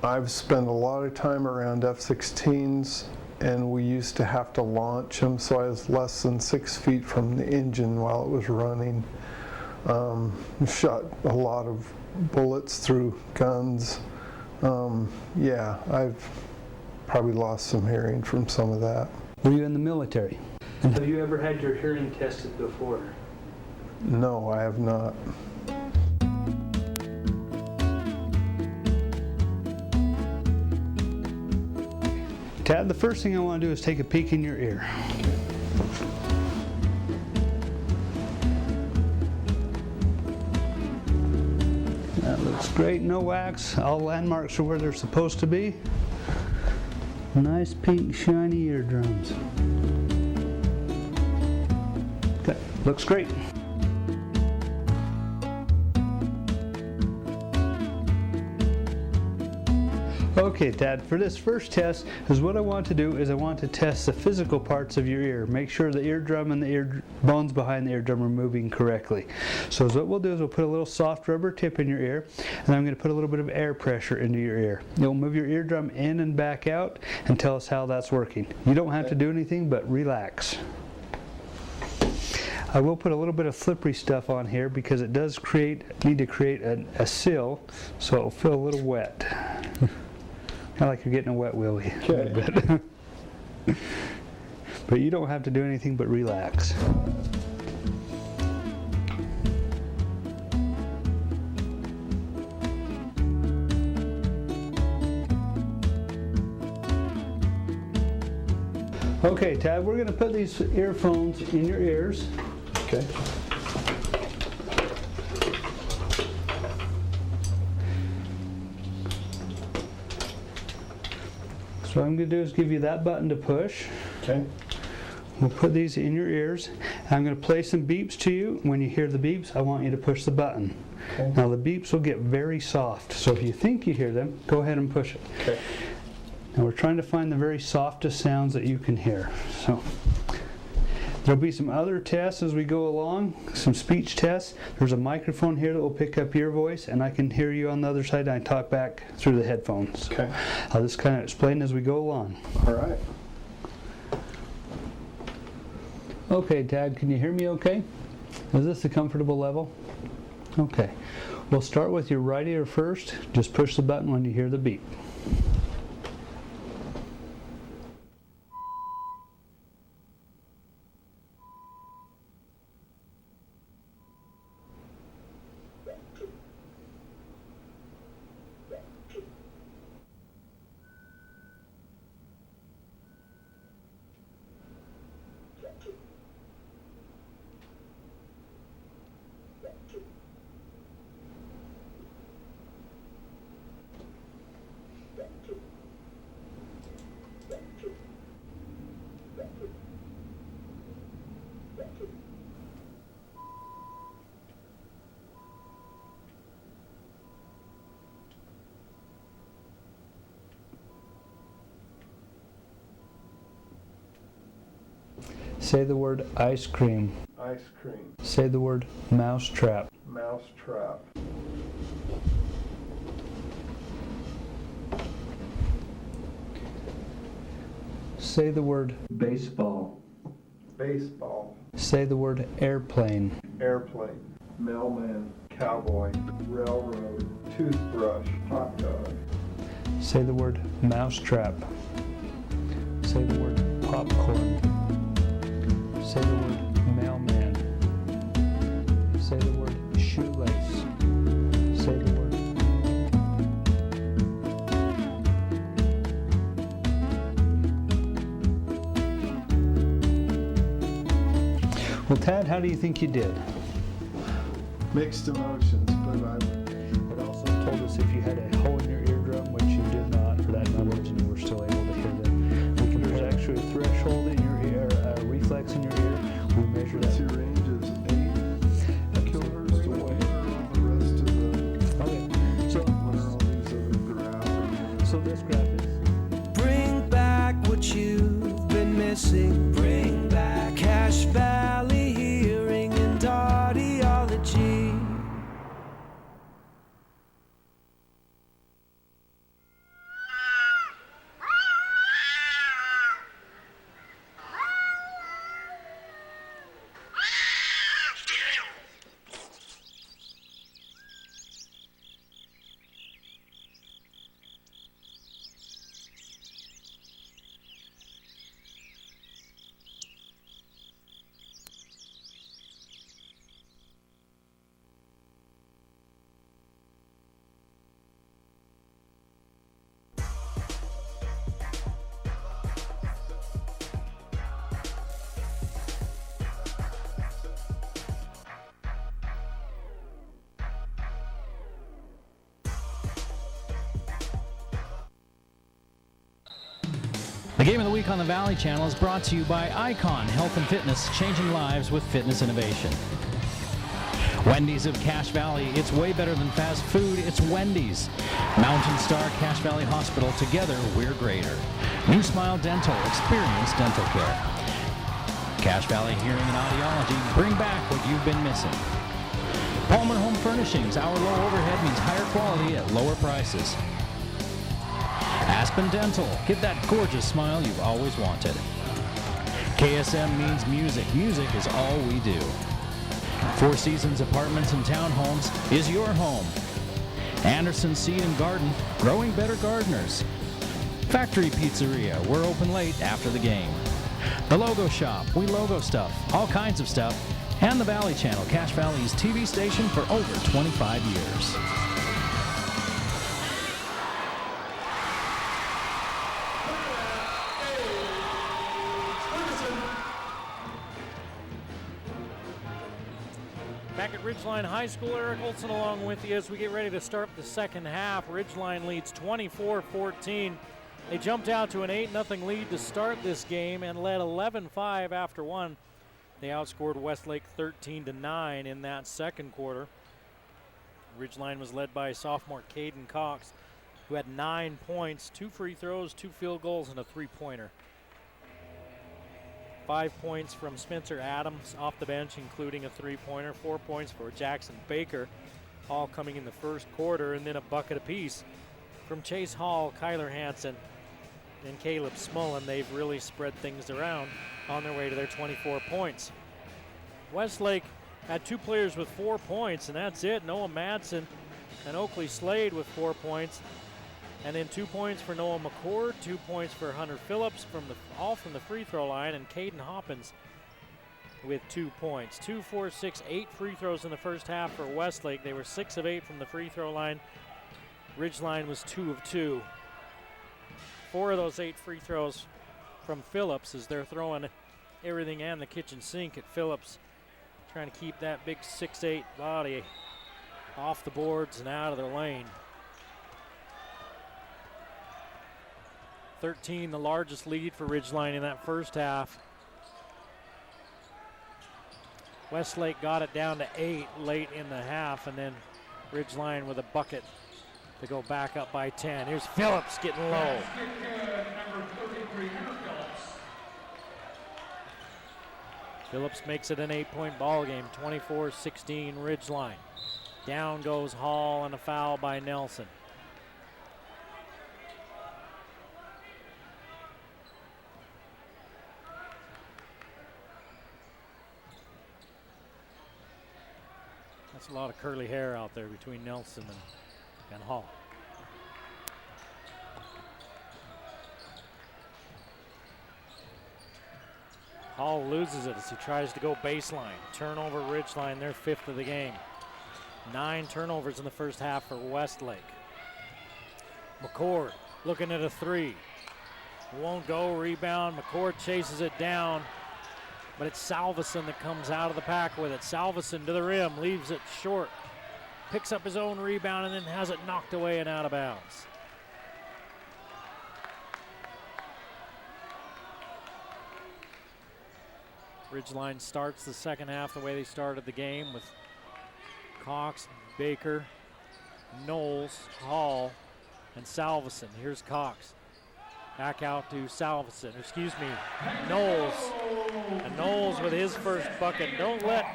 I've spent a lot of time around F-16s, and we used to have to launch them, so I was less than 6 feet from the engine while it was running. Shot a lot of bullets through guns. Yeah, I've probably lost some hearing from some of that. Were you in the military? And have you ever had your hearing tested before? No, I have not. Tad, the first thing I want to do is take a peek in your ear. That looks great, no wax. All landmarks are where they're supposed to be. Nice pink shiny eardrums. Okay, looks great. Okay, Tad, for this first test, is what I want to do is I want to test the physical parts of your ear. Make sure the eardrum and the ear bones behind the eardrum are moving correctly. So what we'll do is we'll put a little soft rubber tip in your ear, and I'm going to put a little bit of air pressure into your ear. You'll move your eardrum in and back out and tell us how that's working. You don't have to do anything but relax. I will put a little bit of slippery stuff on here because it does need to create a seal, so it'll feel a little wet. Kind of like you're getting a wet willy. Okay. But you don't have to do anything but relax. Okay, Tad, we're going to put these earphones in your ears. Okay. So what I'm going to do is give you that button to push. Okay. We'll put these in your ears. I'm going to play some beeps to you. When you hear the beeps, I want you to push the button. Okay. Now the beeps will get very soft, so if you think you hear them, go ahead and push it. Okay. Now we're trying to find the very softest sounds that you can hear. So there'll be some other tests as we go along, some speech tests. There's a microphone here that will pick up your voice, and I can hear you on the other side, and I talk back through the headphones. Okay. I'll just kind of explain as we go along. All right. Okay, Tad, can you hear me okay? Is this a comfortable level? Okay. We'll start with your right ear first. Just push the button when you hear the beep. Say the word ice cream. Ice cream. Say the word mouse trap. Mouse trap. Say the word baseball. Baseball. Say the word airplane. Airplane. Mailman. Cowboy. Railroad. Toothbrush. Hot dog. Say the word mousetrap. Say the word popcorn. Say the word mailman. Say the word shoelace. Say the word Well, Tad, how do you think you did? Mixed emotions, but I would. It also told us if you had a hole in your eardrum, which you did not for that numbers, and you were still able to hear them. There's actually a threshold in your ear, a reflex in your ear. We measure that. Your range is 8 kilohertz away from the rest of the. Okay. So what are all these other graphs? So this graph is. Bring back what you've been missing. Bring back Cache Valley Hearing and Audiology. The Game of the Week on the Valley Channel is brought to you by Icon Health and Fitness, changing lives with fitness innovation. Wendy's of Cache Valley, it's way better than fast food, it's Wendy's. Mountain Star Cache Valley Hospital, together we're greater. New Smile Dental, experience dental care. Cache Valley Hearing and Audiology, bring back what you've been missing. Palmer Home Furnishings, our low overhead means higher quality at lower prices. Aspen Dental, get that gorgeous smile you've always wanted. KSM means music. Music is all we do. Four Seasons Apartments and Townhomes is your home. Anderson Seed and Garden, growing better gardeners. Factory Pizzeria, we're open late after the game. The Logo Shop, we logo stuff, all kinds of stuff. And the Valley Channel, Cache Valley's TV station for over 25 years. Back at Ridgeline High School, Eric Olson along with you as we get ready to start the second half. Ridgeline leads 24-14. They jumped out to an 8-0 lead to start this game and led 11-5 after one. They outscored Westlake 13-9 in that second quarter. Ridgeline was led by sophomore Caden Cox, who had 9 points, 2 free throws, 2 field goals, and a three-pointer. 5 points from Spencer Adams off the bench, including a three-pointer. 4 points for Jackson Baker, all coming in the first quarter, and then a bucket apiece from Chase Hall, Kyler Hansen, and Caleb Smullen. They've really spread things around on their way to their 24 points. Westlake had 2 players with 4 points, and that's it. Noah Madsen and Oakley Slade with 4 points. And then 2 points for Noah McCord, 2 points for Hunter Phillips, all from the free throw line, and Caden Hoppins with 2 points. 2, 4, 6, 8 free throws in the first half for Westlake. They were 6 of 8 from the free throw line. Ridgeline was 2 of 2. 4 of those 8 free throws from Phillips as they're throwing everything and the kitchen sink at Phillips, trying to keep that big 6'8" body off the boards and out of their lane. 13, the largest lead for Ridgeline in that first half. Westlake got it down to 8 late in the half, and then Ridgeline with a bucket to go back up by 10. Here's Phillips getting low. Phillips makes it an 8-point ball game, 24-16 Ridgeline. Down goes Hall and a foul by Nelson. That's a lot of curly hair out there between Nelson and Hall. Hall loses it as he tries to go baseline. Turnover Ridgeline, their 5th of the game. 9 turnovers in the first half for Westlake. McCord looking at a 3. Won't go, rebound. McCord chases it down, but it's Salveson that comes out of the pack with it. Salveson to the rim, leaves it short, picks up his own rebound, and then has it knocked away and out of bounds. Ridgeline starts the second half the way they started the game with Cox, Baker, Knowles, Hall, and Salveson. Here's Cox. Back out to Salveson, Knowles. And Knowles with his first bucket. Don't let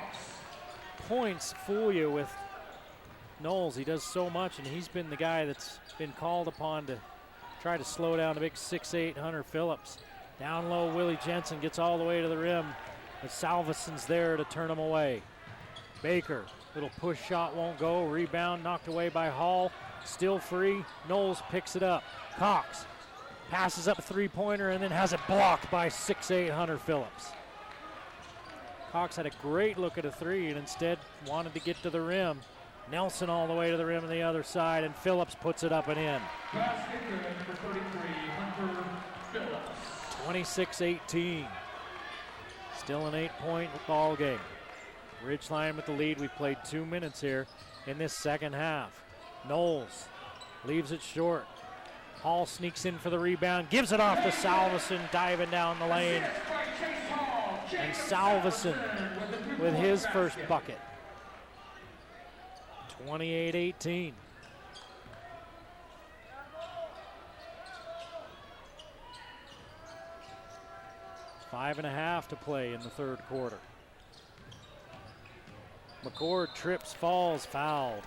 points fool you with Knowles. He does so much, and he's been the guy that's been called upon to try to slow down the big 6'8" Hunter Phillips. Down low, Willie Jensen gets all the way to the rim, but Salveson's there to turn him away. Baker, little push shot won't go. Rebound knocked away by Hall. Still free. Knowles picks it up. Cox passes up a three-pointer and then has it blocked by 6'8" Hunter Phillips. Cox had a great look at a three and instead wanted to get to the rim. Nelson all the way to the rim on the other side, and Phillips puts it up and in. 26-18. Still an 8-point ball game. Ridgeline with the lead. We played 2 minutes here in this second half. Knowles leaves it short. Hall sneaks in for the rebound, gives it off to Salveson, diving down the lane. And Salveson with his first bucket. 28-18. Five and a half to play in the third quarter. McCord trips, falls, fouled.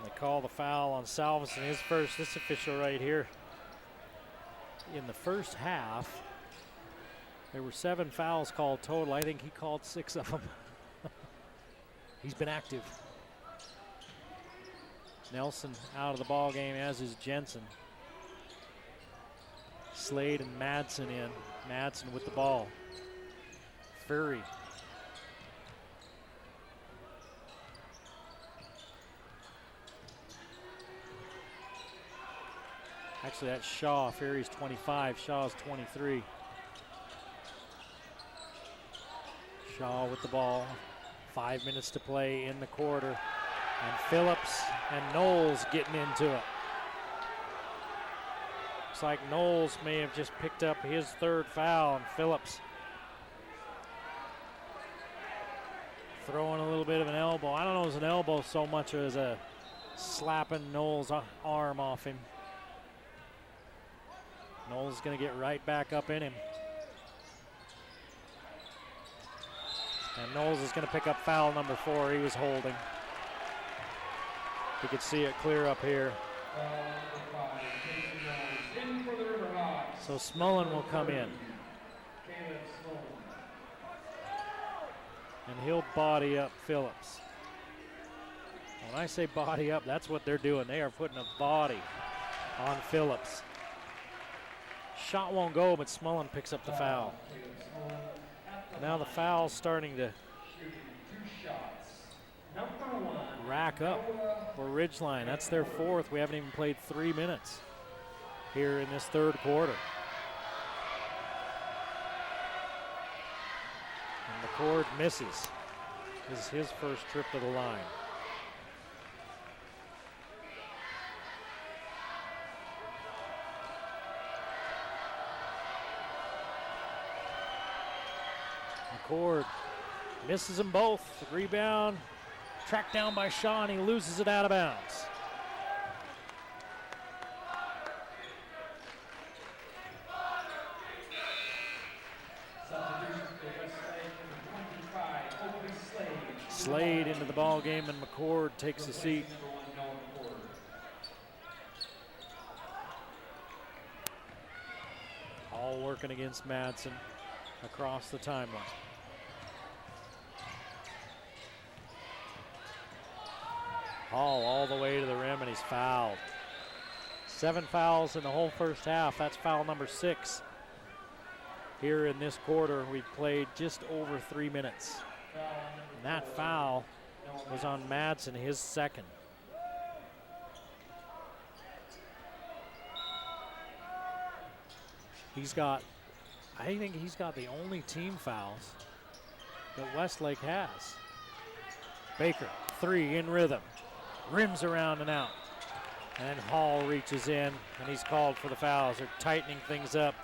They call the foul on Salveson, his first. This official right here. In the first half, there were 7 fouls called total. I think he called 6 of them. He's been active. Nelson out of the ball game, as is Jensen. Slade and Madsen in. Madsen with the ball. Furry. Actually, that's Shaw. Ferry's 25. Shaw's 23. Shaw with the ball. 5 minutes to play in the quarter. And Phillips and Knowles getting into it. Looks like Knowles may have just picked up his third foul, and Phillips throwing a little bit of an elbow. I don't know if it was an elbow so much as a slapping Knowles' arm off him. Knowles is going to get right back up in him. And Knowles is going to pick up foul number 4. He was holding. You can see it clear up here. So Smullen will come in. And he'll body up Phillips. When I say body up, that's what they're doing. They are putting a body on Phillips. Shot won't go, but Smullen picks up the foul. Now the foul's starting to rack up for Ridgeline. That's their 4th. We haven't even played 3 minutes here in this third quarter. And McCord misses. This is his first trip to the line. McCord misses them both. The rebound tracked down by Shaw, and he loses it out of bounds. Slade into the ball game, and McCord takes a seat. All working against Madsen across the timeline. Hall all the way to the rim, and he's fouled. 7 fouls in the whole first half. That's foul number 6. Here in this quarter, we've played just over 3 minutes. And that foul was on Madsen, his second. I think he's got the only team fouls that Westlake has. Baker, 3 in rhythm. Rims around and out. And Hall reaches in, and he's called for the fouls. They're tightening things up.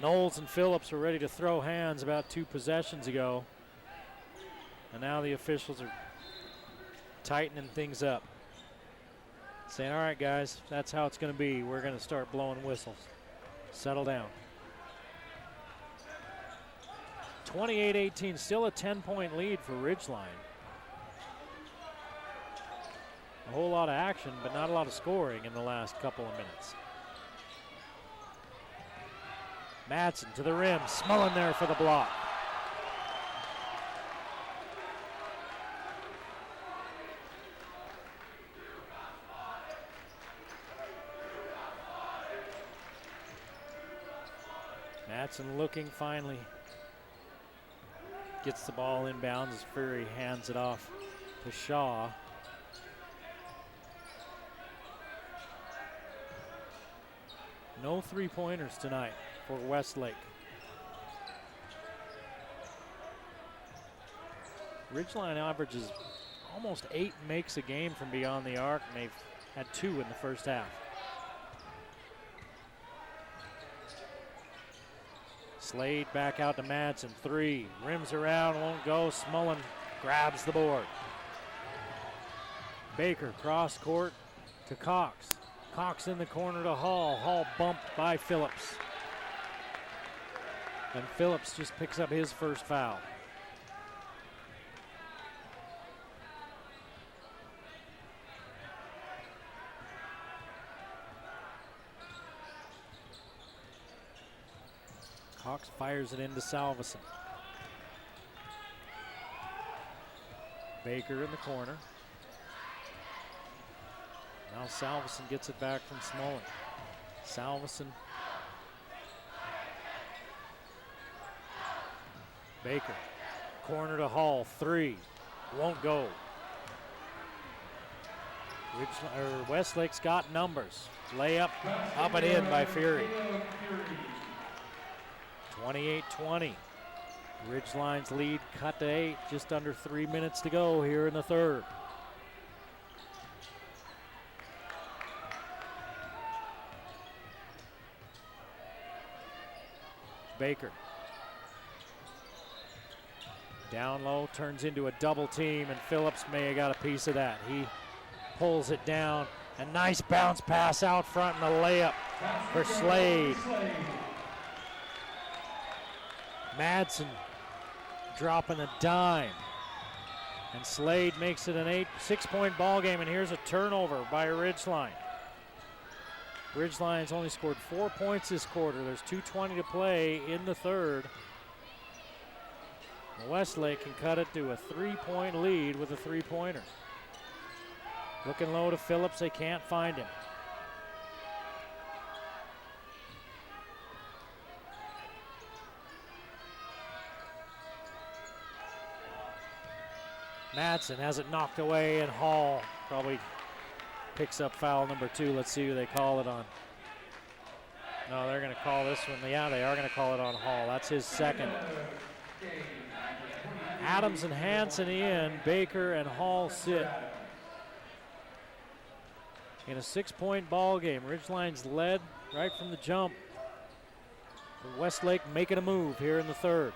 Knowles and Phillips were ready to throw hands about 2 possessions ago. And now the officials are tightening things up. Saying, all right, guys, that's how it's going to be. We're going to start blowing whistles. Settle down. 28-18, still a 10-point lead for Ridgeline. A whole lot of action, but not a lot of scoring in the last couple of minutes. Madsen to the rim, Smullen there for the block. Madsen looking finally. Gets the ball inbounds as Fury hands it off to Shaw. No 3-pointers tonight for Westlake. Ridgeline averages almost 8 makes a game from beyond the arc, and they've had 2 in the first half. Slade back out to Madsen, 3. Rims around, won't go. Smullen grabs the board. Baker cross court to Cox. Cox in the corner to Hall. Hall bumped by Phillips. And Phillips just picks up his first foul. Cox fires it into Salveson. Baker in the corner. Now Salveson gets it back from Smullen. Salveson. Baker. Corner to Hall. 3. Won't go. Westlake's got numbers. Layup up and in by Fury. 28-20. Ridgeline's lead cut to 8. Just under 3 minutes to go here in the third. Baker. Down low, turns into a double team, and Phillips may have got a piece of that. He pulls it down. A nice bounce pass out front and a layup for Slade. Madsen dropping a dime. And Slade makes it an 6-point ball game, and here's a turnover by Ridgeline. Ridgeline's only scored 4 points this quarter. There's 2:20 to play in the third. Westlake can cut it to a 3-point lead with a 3-pointer. Looking low to Phillips, they can't find him. Madsen has it knocked away, and Hall probably picks up foul number 2. Let's see who they call it on. No, they're going to call this one. Yeah, they are going to call it on Hall. That's his second. Adams and Hanson in. Baker and Hall sit. In a 6-point ball game. Ridgeline's led right from the jump. Westlake making a move here in the third.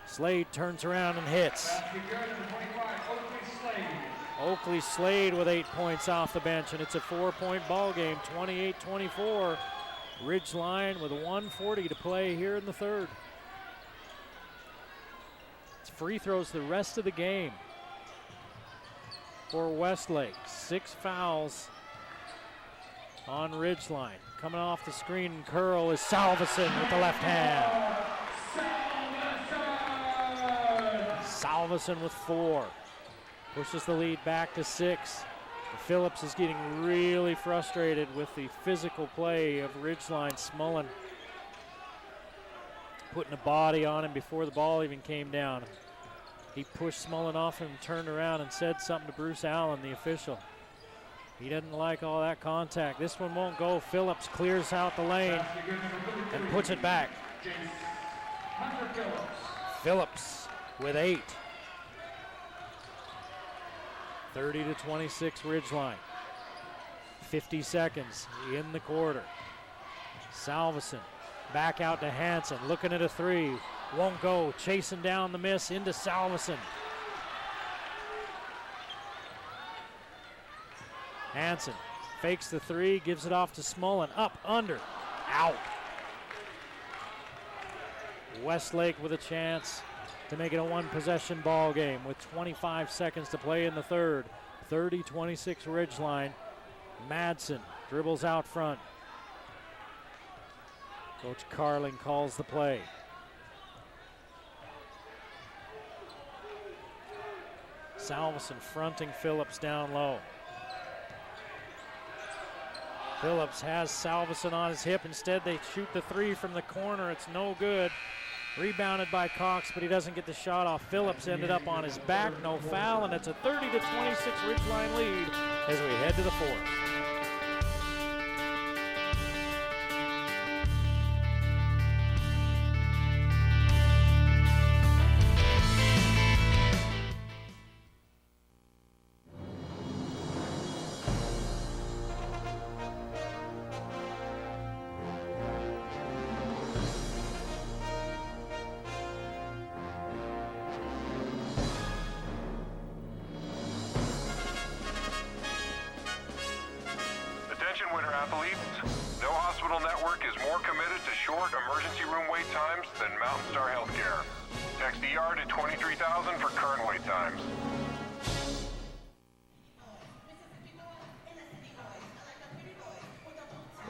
Slade turns around and hits. Oakley Slade with 8 points off the bench, and it's a 4-point ball game, 28-24. Ridgeline with 1:40 to play here in the third. It's free throws the rest of the game for Westlake. 6 fouls on Ridgeline. Coming off the screen and curl is Salveson with the left hand. Salveson with 4. Pushes the lead back to 6. Phillips is getting really frustrated with the physical play of Ridgeline. Smullen putting a body on him before the ball even came down. He pushed Smullen off him, turned around and said something to Bruce Allen, the official. He doesn't like all that contact. This one won't go. Phillips clears out the lane and puts it back. Phillips with 8. 30-26 Ridgeline. 50 seconds in the quarter. Salveson back out to Hanson, looking at a 3. Won't go. Chasing down the miss into Salveson. Hanson fakes the 3, gives it off to Smullen. Up, under, out. Westlake with a chance to make it a one-possession ball game with 25 seconds to play in the third. 30-26 Ridgeline. Madsen dribbles out front. Coach Carling calls the play. Salveson fronting Phillips down low. Phillips has Salveson on his hip. Instead, they shoot the 3 from the corner. It's no good. Rebounded by Cox, but he doesn't get the shot off. Phillips ended up on his back. No foul, and it's a 30-26 Ridgeline lead as we head to the fourth.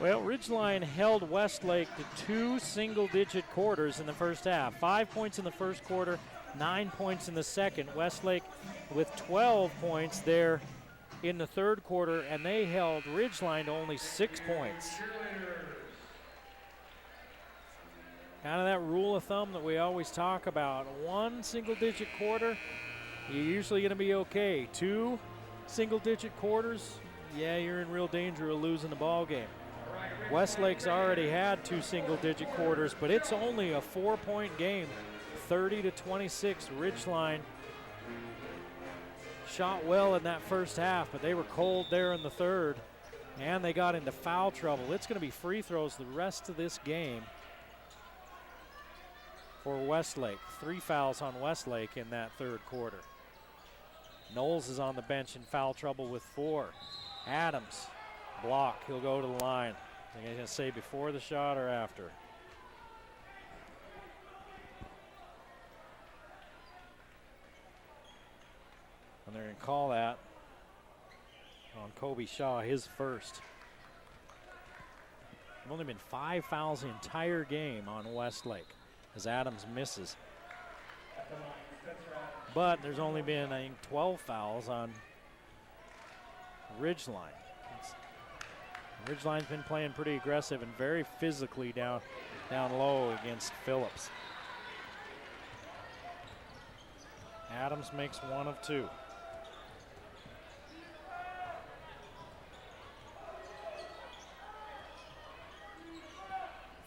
Well, Ridgeline held Westlake to 2 single-digit quarters in the first half. 5 points in the first quarter, 9 points in the second. Westlake with 12 points there in the third quarter, and they held Ridgeline to only 6 points. Kind of that rule of thumb that we always talk about. 1 single-digit quarter, you're usually going to be okay. 2 single-digit quarters, yeah, you're in real danger of losing the ball game. Westlake's already had 2 single-digit quarters, but it's only a 4-point game. 30-26, Ridgeline shot well in that first half, but they were cold there in the third, and they got into foul trouble. It's going to be free throws the rest of this game for Westlake. 3 fouls on Westlake in that third quarter. Knowles is on the bench in foul trouble with 4. Adams, block, he'll go to the line. Are you going to say before the shot or after? And they're going to call that on Kobe Shaw, his first. There've only been 5 fouls the entire game on Westlake as Adams misses. But there's only been, I think, 12 fouls on Ridgeline. Ridgeline's been playing pretty aggressive and very physically down low against Phillips. Adams makes 1 of 2.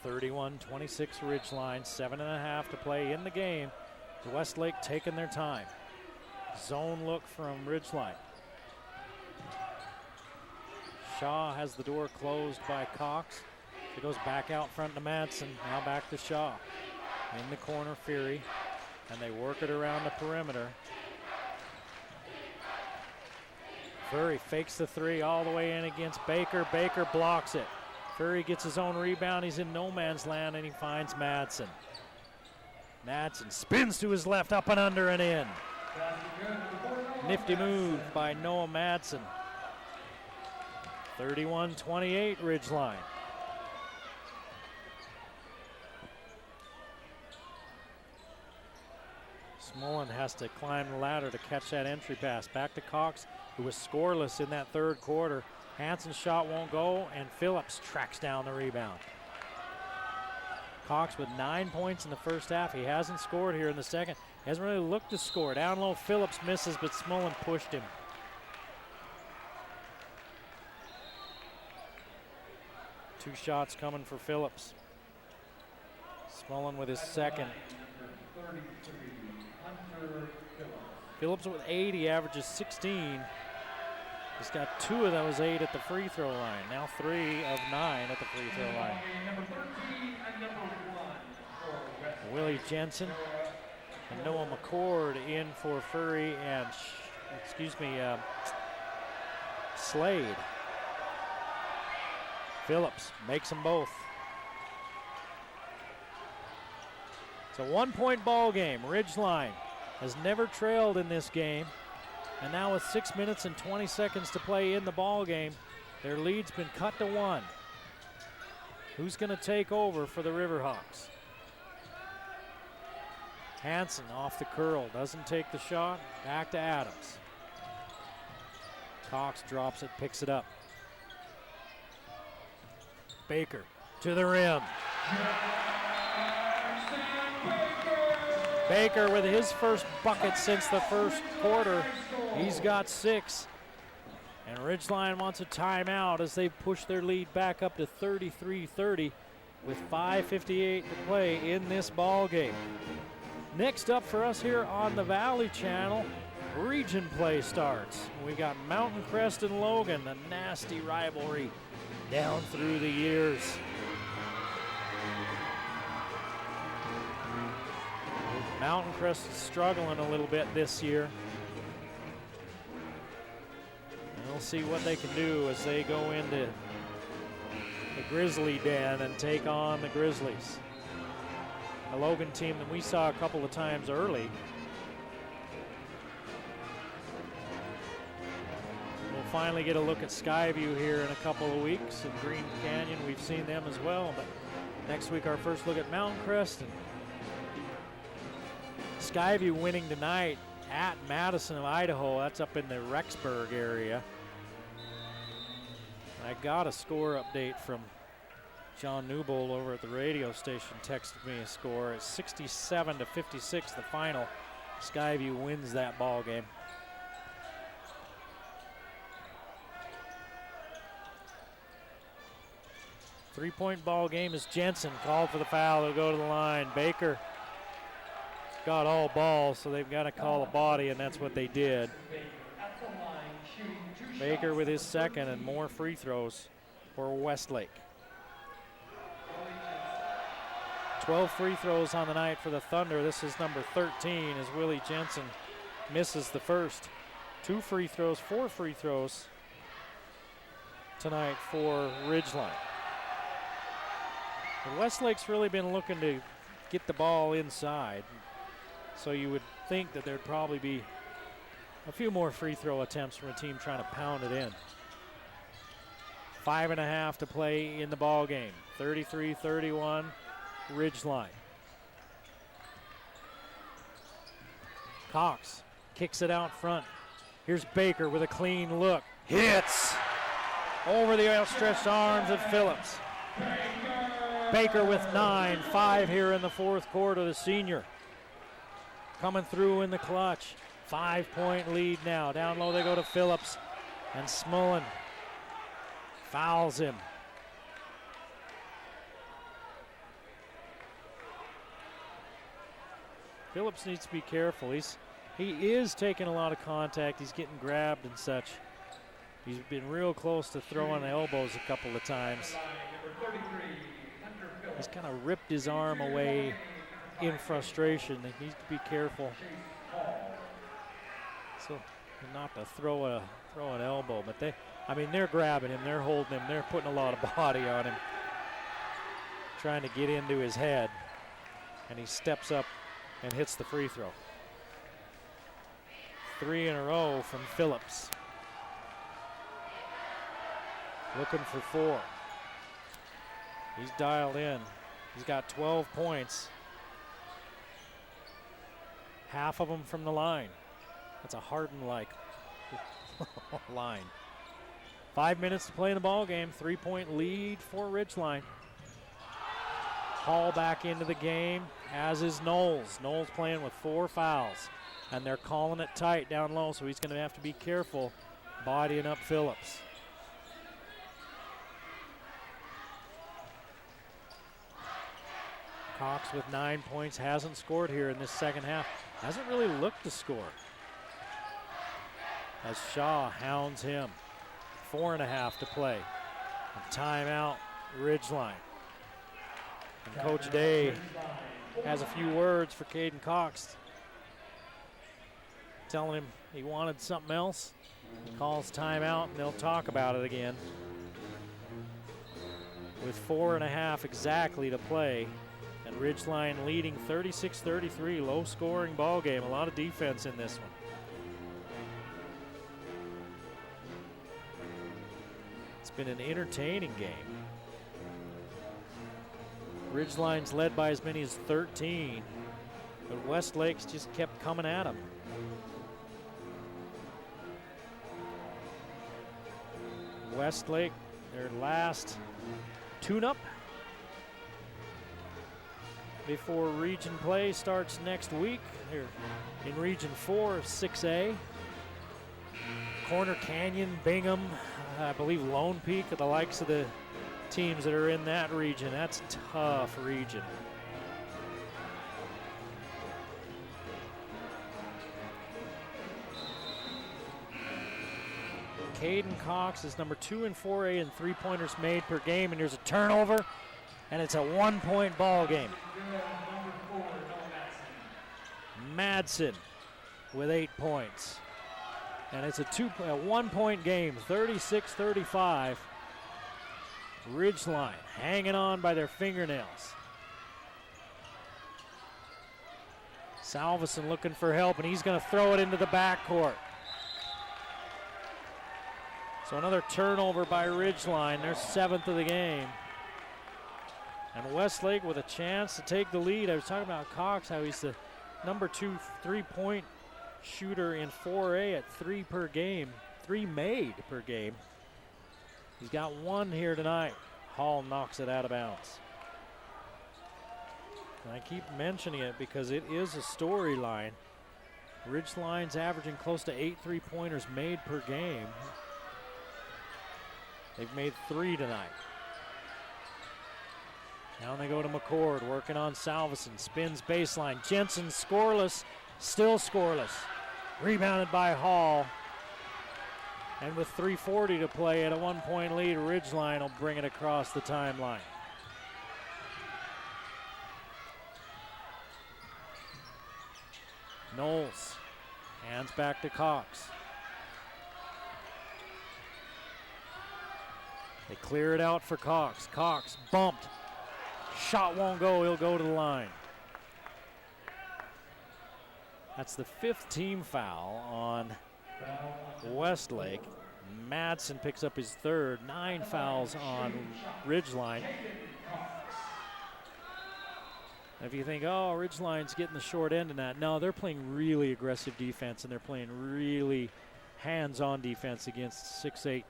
(31-26) Ridgeline, 7.5 to play in the game. Westlake taking their time. Zone look from Ridgeline. Shaw has the door closed by Cox. It goes back out front to Madsen. Now back to Shaw. In the corner, Fury. And they work it around the perimeter. Fury fakes the 3 all the way in against Baker. Baker blocks it. Fury gets his own rebound. He's in no man's land, and he finds Madsen. Madsen spins to his left, up and under and in. Nifty move by Noah Madsen. 31-28 Ridgeline. Smullen has to climb the ladder to catch that entry pass. Back to Cox, who was scoreless in that third quarter. Hanson's shot won't go, and Phillips tracks down the rebound. Cox with 9 points in the first half. He hasn't scored here in the second. Hasn't really looked to score. Down low, Phillips misses, but Smullen pushed him. 2 shots coming for Phillips. Smullen with his second. Phillips with 8, he averages 16. He's got 2 of those 8 at the free throw line. Now 3 of 9 at the free throw line. Willie Jensen and Noah McCord in for Furry and, Slade. Phillips makes them both. It's a 1-point ball game. Ridgeline has never trailed in this game. And now with 6 minutes and 20 seconds to play in the ball game, their lead's been cut to 1. Who's going to take over for the Riverhawks? Hansen off the curl, doesn't take the shot. Back to Adams. Cox drops it, picks it up. Baker to the rim. Baker with his first bucket since the first quarter. He's got 6. And Ridgeline wants a timeout as they push their lead back up to 33-30 with 5:58 to play in this ball game. Next up for us here on the Valley Channel, region play starts. We got Mountain Crest and Logan, a nasty rivalry down through the years. Mountain Crest is struggling a little bit this year. And we'll see what they can do as they go into the Grizzly Den and take on the Grizzlies. A Logan team that we saw a couple of times early. We'll finally get a look at Skyview here in a couple of weeks. And Green Canyon, we've seen them as well. But next week, our first look at Mountain Crest. And Skyview winning tonight at Madison of Idaho. That's up in the Rexburg area. I got a score update from John Newbold over at the radio station. Texted me a score. It's 67-56 the final. Skyview wins that ball game. Three-point ball game is Jensen called for the foul. They'll go to the line. Baker got all balls, so they've got to call a body, and that's what they did. Baker with his second and more free throws for Westlake. 12 free throws on the night for the Thunder. This is number 13 as Willie Jensen misses the first. 2 free throws, 4 free throws tonight for Ridgeline. But Westlake's really been looking to get the ball inside. So you would think that there'd probably be a few more free throw attempts from a team trying to pound it in. 5.5 to play in the ball game. 33-31, Ridgeline. Cox kicks it out front. Here's Baker with a clean look. Hits over the outstretched arms of Phillips. Baker with 9, 5 here in the fourth quarter, the senior. Coming through in the clutch. 5-point lead now. Down low they go to Phillips. And Smullen fouls him. Phillips needs to be careful. He is taking a lot of contact. He's getting grabbed and such. He's been real close to throwing elbows a couple of times. He's kind of ripped his arm away in frustration. He needs to be careful. So not to throw an elbow, but they're grabbing him, they're holding him, they're putting a lot of body on him, trying to get into his head, and he steps up and hits the free throw. 3 in a row from Phillips. Looking for 4. He's dialed in. He's got 12 points. Half of them from the line. That's a Harden-like line. 5 minutes to play in the ball game. 3-point lead for Ridgeline. Hall back into the game, as is Knowles. Knowles playing with 4 fouls, and they're calling it tight down low, so he's going to have to be careful bodying up Phillips. Cox with 9 points, hasn't scored here in this second half. Hasn't really looked to score. As Shaw hounds him. 4.5 to play. And timeout, Ridgeline. And Coach Day has a few words for Caden Cox. Telling him he wanted something else. He calls timeout and they'll talk about it again. With 4.5 exactly to play. And Ridgeline leading 36-33, low scoring ball game. A lot of defense in this one. It's been an entertaining game. Ridgeline's led by as many as 13, but Westlake's just kept coming at them. Westlake, their last tune-up before region play starts next week. They're in Region 4 of 6A. Corner Canyon, Bingham, I believe Lone Peak are the likes of the teams that are in that region. That's a tough region. Caden Cox is number 2 in 4A in three-pointers made per game, and there's a turnover, and it's a 1-point ball game. Madsen with 8 points. And it's a 1-point game, 36-35. Ridgeline hanging on by their fingernails. Salveson looking for help, and he's going to throw it into the backcourt. So another turnover by Ridgeline, their 7th of the game. And Westlake with a chance to take the lead. I was talking about Cox, how he's the number 2 3-point shooter in 4A at 3 per game, 3 made per game. He's got 1 here tonight. Hall knocks it out of bounds. And I keep mentioning it because it is a storyline. Ridgeline's averaging close to 8 3-pointers made per game. They've made 3 tonight. Now they go to McCord, working on Salveson. Spins baseline. Jensen scoreless, still scoreless. Rebounded by Hall. And with 3:40 to play at a 1-point lead, Ridgeline will bring it across the timeline. Knowles hands back to Cox. They clear it out for Cox. Cox bumped. Shot won't go, he'll go to the line. That's the 5th team foul on Westlake. Madsen picks up his 3rd. 9 fouls on Ridgeline. If you think, oh, Ridgeline's getting the short end in that. No, they're playing really aggressive defense, and they're playing really hands-on defense against 6'8"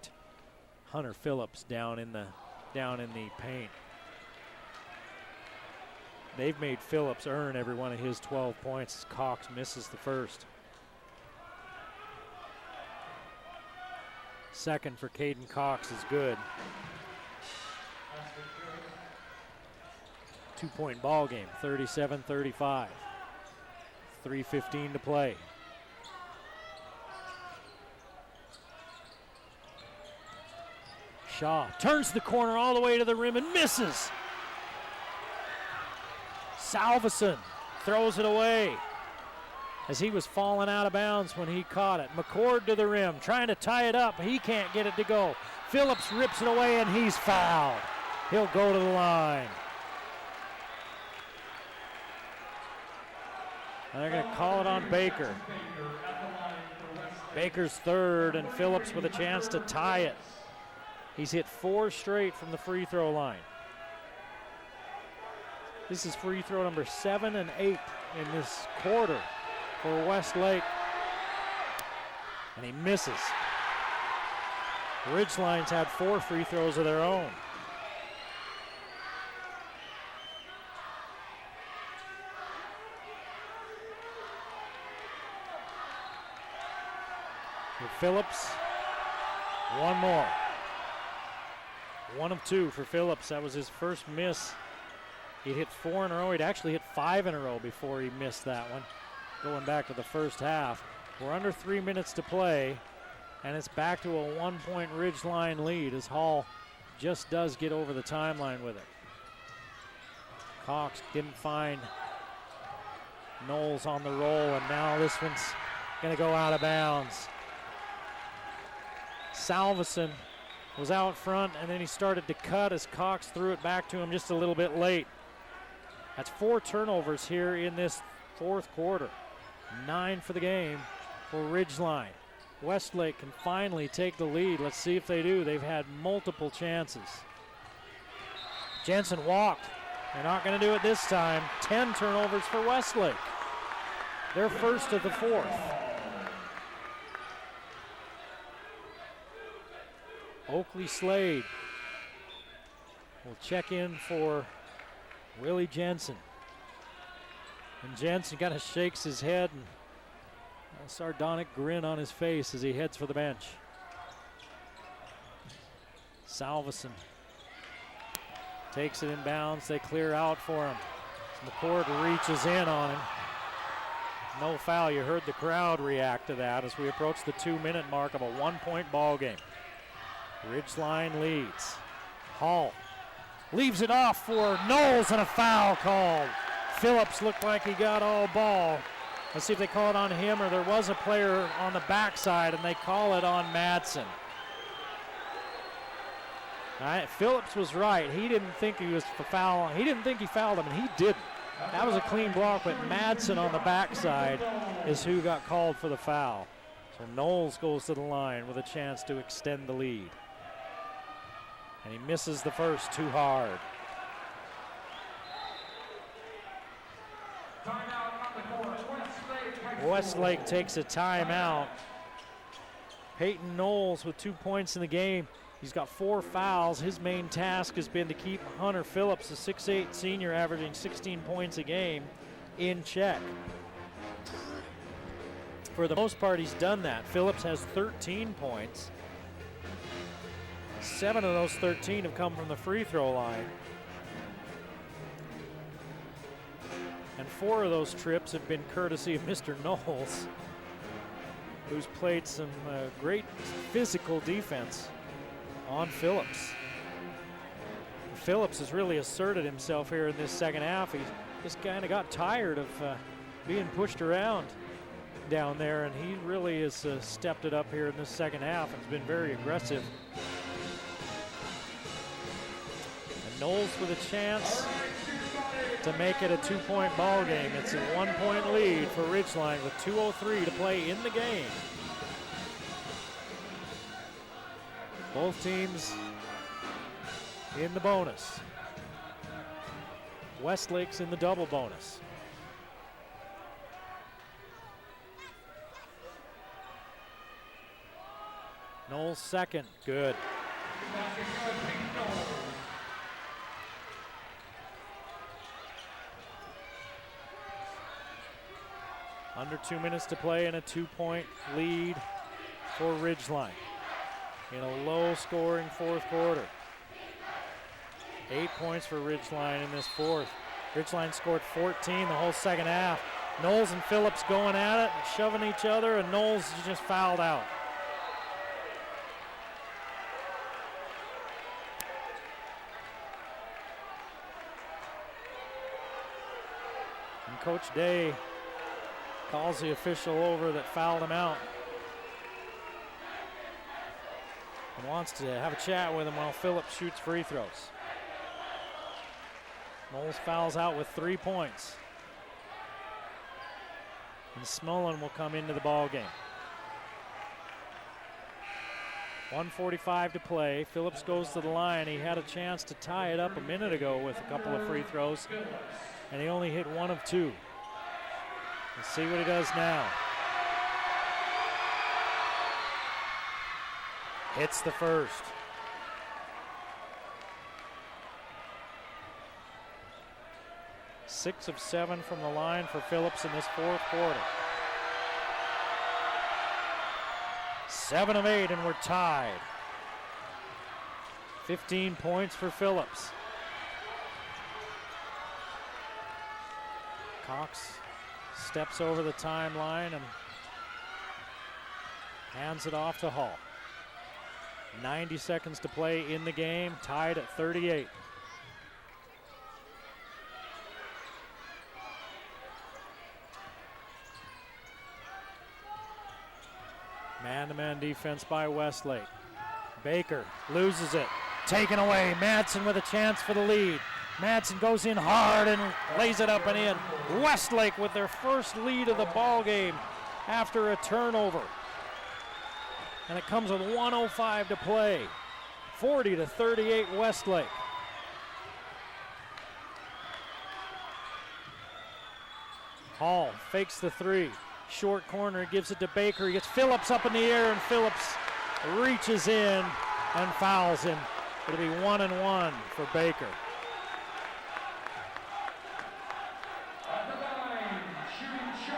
Hunter Phillips down in the paint. They've made Phillips earn every one of his 12 points as Cox misses the first. Second for Caden Cox is good. 2-point ball game, 37-35. 3:15 to play. Shaw turns the corner all the way to the rim and misses. Salveson throws it away as he was falling out of bounds when he caught it. McCord to the rim, trying to tie it up. He can't get it to go. Phillips rips it away and he's fouled. He'll go to the line. And they're going to call it on Baker. Baker's 3rd, and Phillips with a chance to tie it. He's hit 4 straight from the free throw line. This is free throw number 7 and 8 in this quarter for Westlake. And he misses. Ridgeline's had 4 free throws of their own. For Phillips, 1 more. 1 of 2 for Phillips. That was his first miss He'd hit 4 in a row. He'd actually hit 5 in a row before he missed that one, going back to the first half. We're under 3 minutes to play, and it's back to a 1-point Ridgeline lead as Hall just does get over the timeline with it. Cox didn't find Knowles on the roll, and now this one's going to go out of bounds. Salveson was out front, and then he started to cut as Cox threw it back to him just a little bit late. That's 4 turnovers here in this fourth quarter. 9 for the game for Ridgeline. Westlake can finally take the lead. Let's see if they do. They've had multiple chances. Jensen walked. They're not going to do it this time. 10 turnovers for Westlake. Their first of the fourth. Oakley Slade will check in for Willie Jensen. And Jensen kind of shakes his head and a sardonic grin on his face as he heads for the bench. Salveson takes it in bounds. They clear out for him. McCord reaches in on him. No foul. You heard the crowd react to that as we approach the 2-minute mark of a 1-point ball game. Ridgeline leads. Hall leaves it off for Knowles and a foul called. Phillips looked like he got all ball. Let's see if they call it on him, or there was a player on the backside and they call it on Madsen. All right, Phillips was right. He didn't think he was for foul. He didn't think he fouled him, and he didn't. That was a clean block, but Madsen on the backside is who got called for the foul. So Knowles goes to the line with a chance to extend the lead. And he misses the first too hard. Westlake takes a timeout. Peyton Knowles with 2 points in the game. He's got 4 fouls. His main task has been to keep Hunter Phillips, a 6'8" senior averaging 16 points a game, in check. For the most part, he's done that. Phillips has 13 points. 7 of those 13 have come from the free throw line. And 4 of those trips have been courtesy of Mr. Knowles, who's played some great physical defense on Phillips. Phillips has really asserted himself here in this second half. He just kind of got tired of being pushed around down there, and he really has stepped it up here in this second half and has been very aggressive. And Knowles with a chance to make it a 2-point ball game. It's a 1-point lead for Ridgeline with 2:03 to play in the game. Both teams in the bonus. Westlake's in the double bonus. Knowles second, good. Under 2 minutes to play and a 2-point lead for Ridgeline in a low-scoring fourth quarter. 8 points for Ridgeline in this fourth. Ridgeline scored 14 the whole second half. Knowles and Phillips going at it, shoving each other, and Knowles just fouled out. And Coach Day calls the official over that fouled him out and wants to have a chat with him while Phillips shoots free throws. Knowles fouls out with 3 points. And Smullen will come into the ball game. 1:45 to play. Phillips goes to the line. He had a chance to tie it up a minute ago with a couple of free throws, and he only hit 1 of 2. Let's see what he does now. Hits the first. Six of 7 from the line for Phillips in this fourth quarter. 7 of 8 and we're tied. 15 points for Phillips. Cox steps over the timeline and hands it off to Hall. 90 seconds to play in the game, tied at 38. Man-to-man defense by Westlake. Baker loses it, taken away. Madsen with a chance for the lead. Madsen goes in hard and lays it up and in. Westlake with their first lead of the ball game after a turnover. And it comes with 1:05 to play. 40-38 Westlake. Hall fakes the three. Short corner, gives it to Baker. He gets Phillips up in the air, and Phillips reaches in and fouls him. It'll be 1-1 for Baker.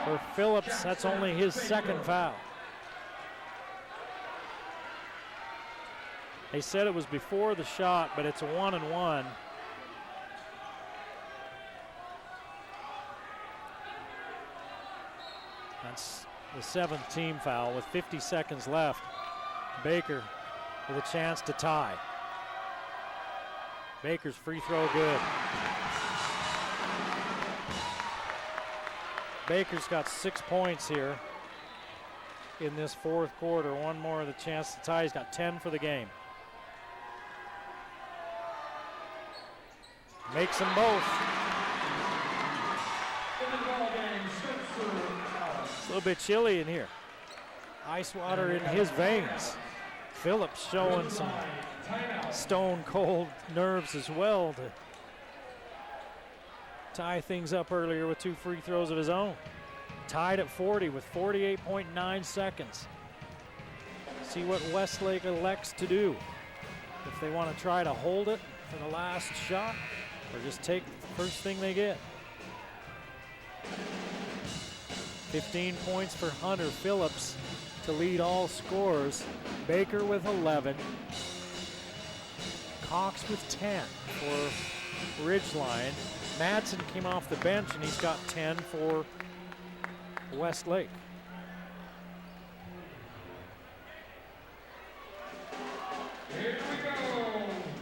For Phillips, that's only his second foul. They said it was before the shot, but it's a 1-1. That's the 7th team foul with 50 seconds left. Baker with a chance to tie. Baker's free throw good. Baker's got 6 points here in this fourth quarter. One more of the chance to tie. He's got 10 for the game. Makes them both. It's a little bit chilly in here. Ice water in his veins. Phillips showing some stone cold nerves as well to tie things up earlier with 2 free throws of his own. Tied at 40 with 48.9 seconds. See what Westlake elects to do. If they want to try to hold it for the last shot or just take the first thing they get. 15 points for Hunter Phillips to lead all scorers. Baker with 11. Cox with 10 for Ridgeline. Madsen came off the bench and he's got 10 for Westlake. Here we go,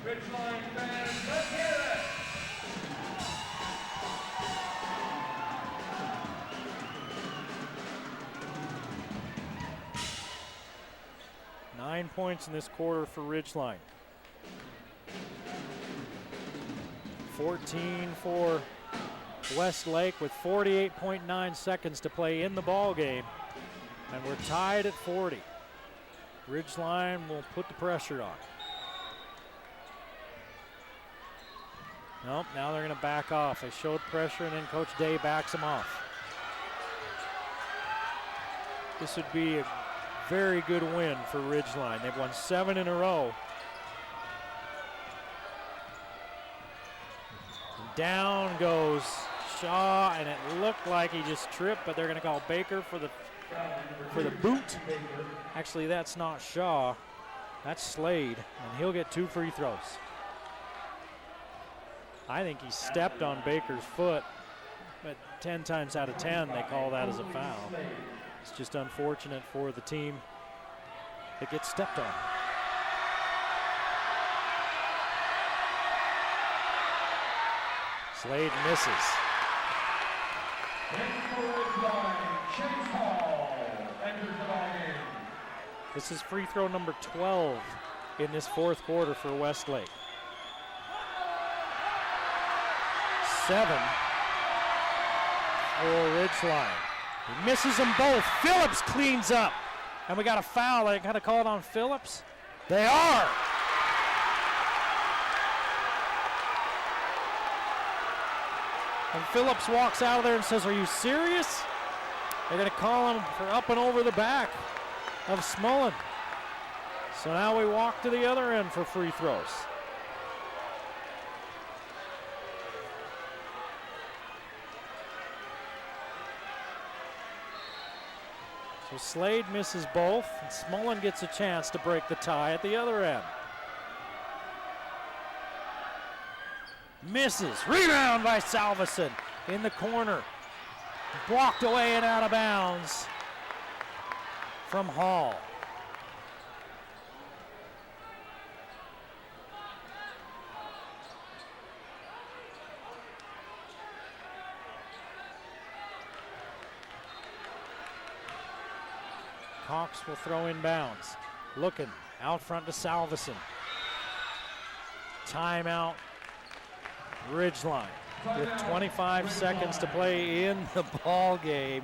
Ridgeline fans, let's hear it! Nine points in this quarter for Ridgeline. 14 for Westlake with 48.9 seconds to play in the ball game. And we're tied at 40. Ridgeline will put the pressure on. Nope, now they're going to back off. They showed pressure and then Coach Day backs them off. This would be a very good win for Ridgeline. They've won 7 in a row. Down goes Shaw, and it looked like he just tripped, but they're going to call Baker for the boot. Actually, that's not Shaw. That's Slade, and he'll get 2 free throws. I think he stepped on Baker's foot, but 10 times out of 10, they call that as a foul. It's just unfortunate for the team that gets stepped on. Slade misses. This is free throw number 12 in this fourth quarter for Westlake. 7 for Ridgeline. He misses them both. Phillips cleans up. And we got a foul. They got to call it on Phillips. They are. And Phillips walks out of there and says, "Are you serious?" They're going to call him for up and over the back of Smullen. So now we walk to the other end for free throws. So Slade misses both, and Smullen gets a chance to break the tie at the other end. Misses. Rebound by Salveson in the corner. Blocked away and out of bounds from Hall. Cox will throw inbounds. Looking out front to Salveson. Timeout, Ridgeline. With 25 seconds to play in the ball game.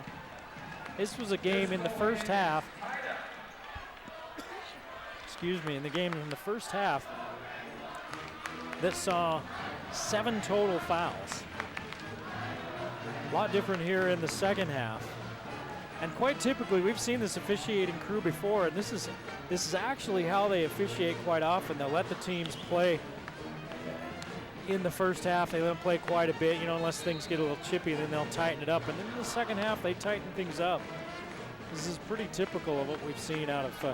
This was a game in the first half. In the game in the first half that saw 7 total fouls. A lot different here in the second half. And quite typically, we've seen this officiating crew before, and this is actually how they officiate quite often. They'll let the teams play in the first half. They let them play quite a bit, unless things get a little chippy, and then they'll tighten it up. And then in the second half, they tighten things up. This is pretty typical of what we've seen out of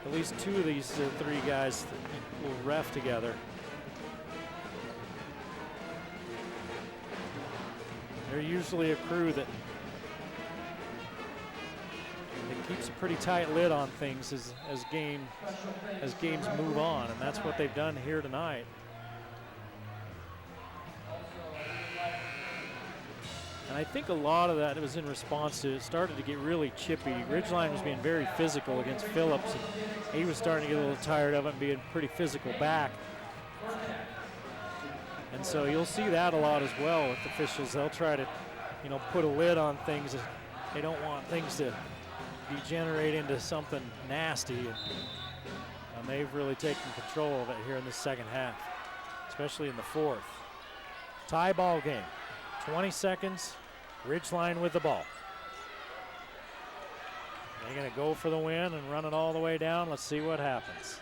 at least 2 of these 3 guys that will ref together. They're usually a crew that keeps a pretty tight lid on things as games move on, and that's what they've done here tonight. And I think a lot of that was in response to it started to get really chippy. Ridgeline was being very physical against Phillips, and he was starting to get a little tired of it and being pretty physical back. And so you'll see that a lot as well with officials. They'll try to, put a lid on things. They don't want things to degenerate into something nasty. And they've really taken control of it here in the second half, especially in the fourth. Tie ball game. 20 seconds, Ridgeline with the ball. They're going to go for the win and run it all the way down. Let's see what happens.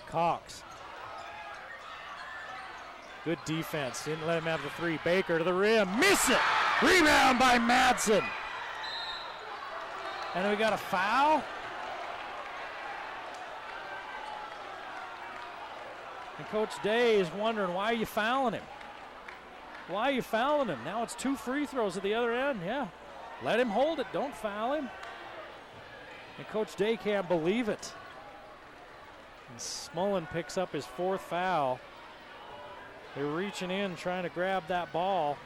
Cox. Good defense. Didn't let him have the 3. Baker to the rim. Miss it! Rebound by Madsen. And then we got a foul. And Coach Day is wondering, why are you fouling him? Why are you fouling him? Now it's 2 free throws at the other end. Yeah, let him hold it. Don't foul him. And Coach Day can't believe it. And Smullen picks up his 4th foul. They're reaching in, trying to grab that ball.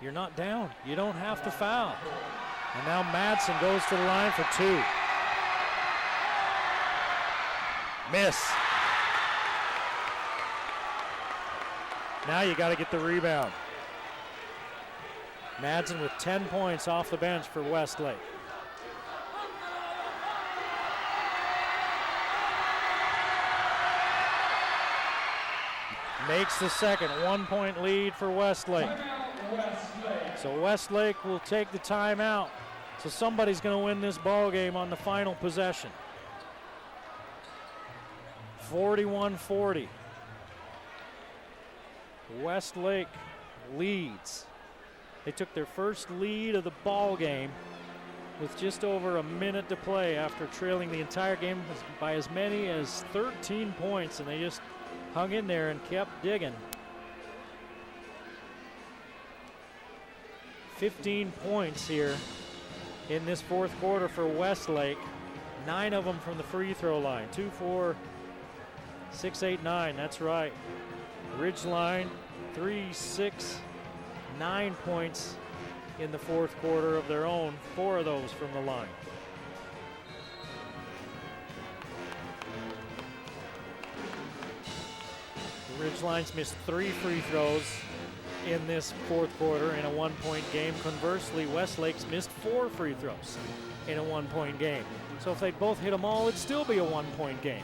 You're not down. You don't have to foul. And now Madsen goes to the line for 2. Miss. Now you got to get the rebound. Madsen with 10 points off the bench for Westlake. Makes the second. 1-point lead for Westlake. So Westlake will take the timeout. So somebody's going to win this ball game on the final possession. 41-40. Westlake leads. They took their first lead of the ball game with just over a minute to play after trailing the entire game by as many as 13 points, and they just hung in there and kept digging. 15 points here in this fourth quarter for Westlake. 9 of them from the free throw line. 2, 4, 6, 8, 9. That's right. Ridgeline, 3, 6, 9 points in the fourth quarter of their own. 4 of those from the line. The Ridgeline's missed 3 free throws in this fourth quarter in a 1-point game. Conversely, Westlake's missed 4 free throws in a 1-point game. So if they both hit them all, it'd still be a 1-point game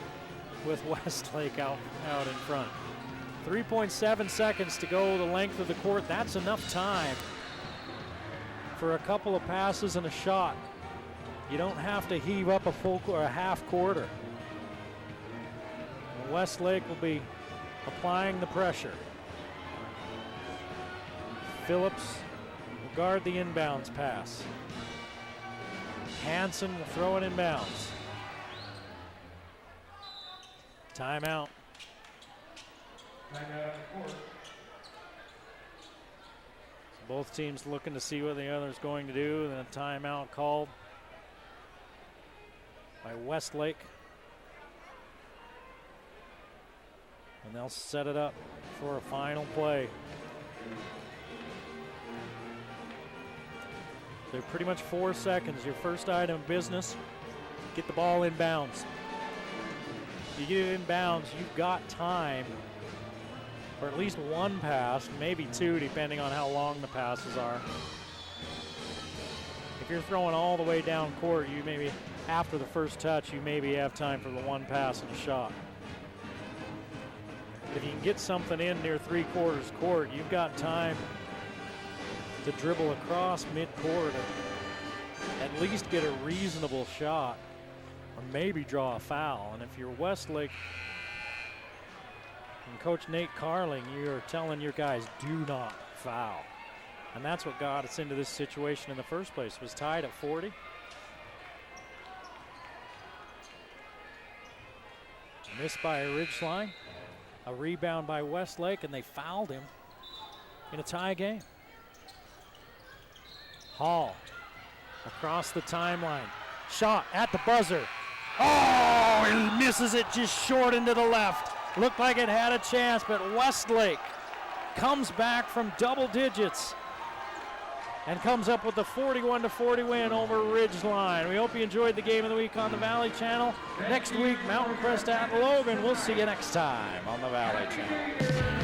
with Westlake out in front. 3.7 seconds to go the length of the court. That's enough time for a couple of passes and a shot. You don't have to heave up a full or a half quarter. And Westlake will be applying the pressure. Phillips will guard the inbounds pass. Hansen will throw it inbounds. Timeout. Both teams looking to see what the other's going to do. And a timeout called by Westlake. And they'll set it up for a final play. So pretty much 4 seconds. Your first item of business, get the ball in bounds. You get it in bounds, you've got time for at least one pass, maybe two, depending on how long the passes are. If you're throwing all the way down court, you maybe, after the first touch, you maybe have time for the one pass and a shot. If you can get something in near 3/4 court, you've got time to dribble across midcourt and at least get a reasonable shot or maybe draw a foul. And if you're Westlake and Coach Nate Carling, you're telling your guys, do not foul. And that's what got us into this situation in the first place. It was tied at 40. Missed by Ridgeline. A rebound by Westlake, and they fouled him in a tie game. Hall across the timeline. Shot at the buzzer. Oh, he misses it just short into the left. Looked like it had a chance, but Westlake comes back from double digits and comes up with a 41-40 win over Ridgeline. We hope you enjoyed the game of the week on the Valley Channel. Next week, Mountain Crest at Logan. We'll see you next time on the Valley Channel.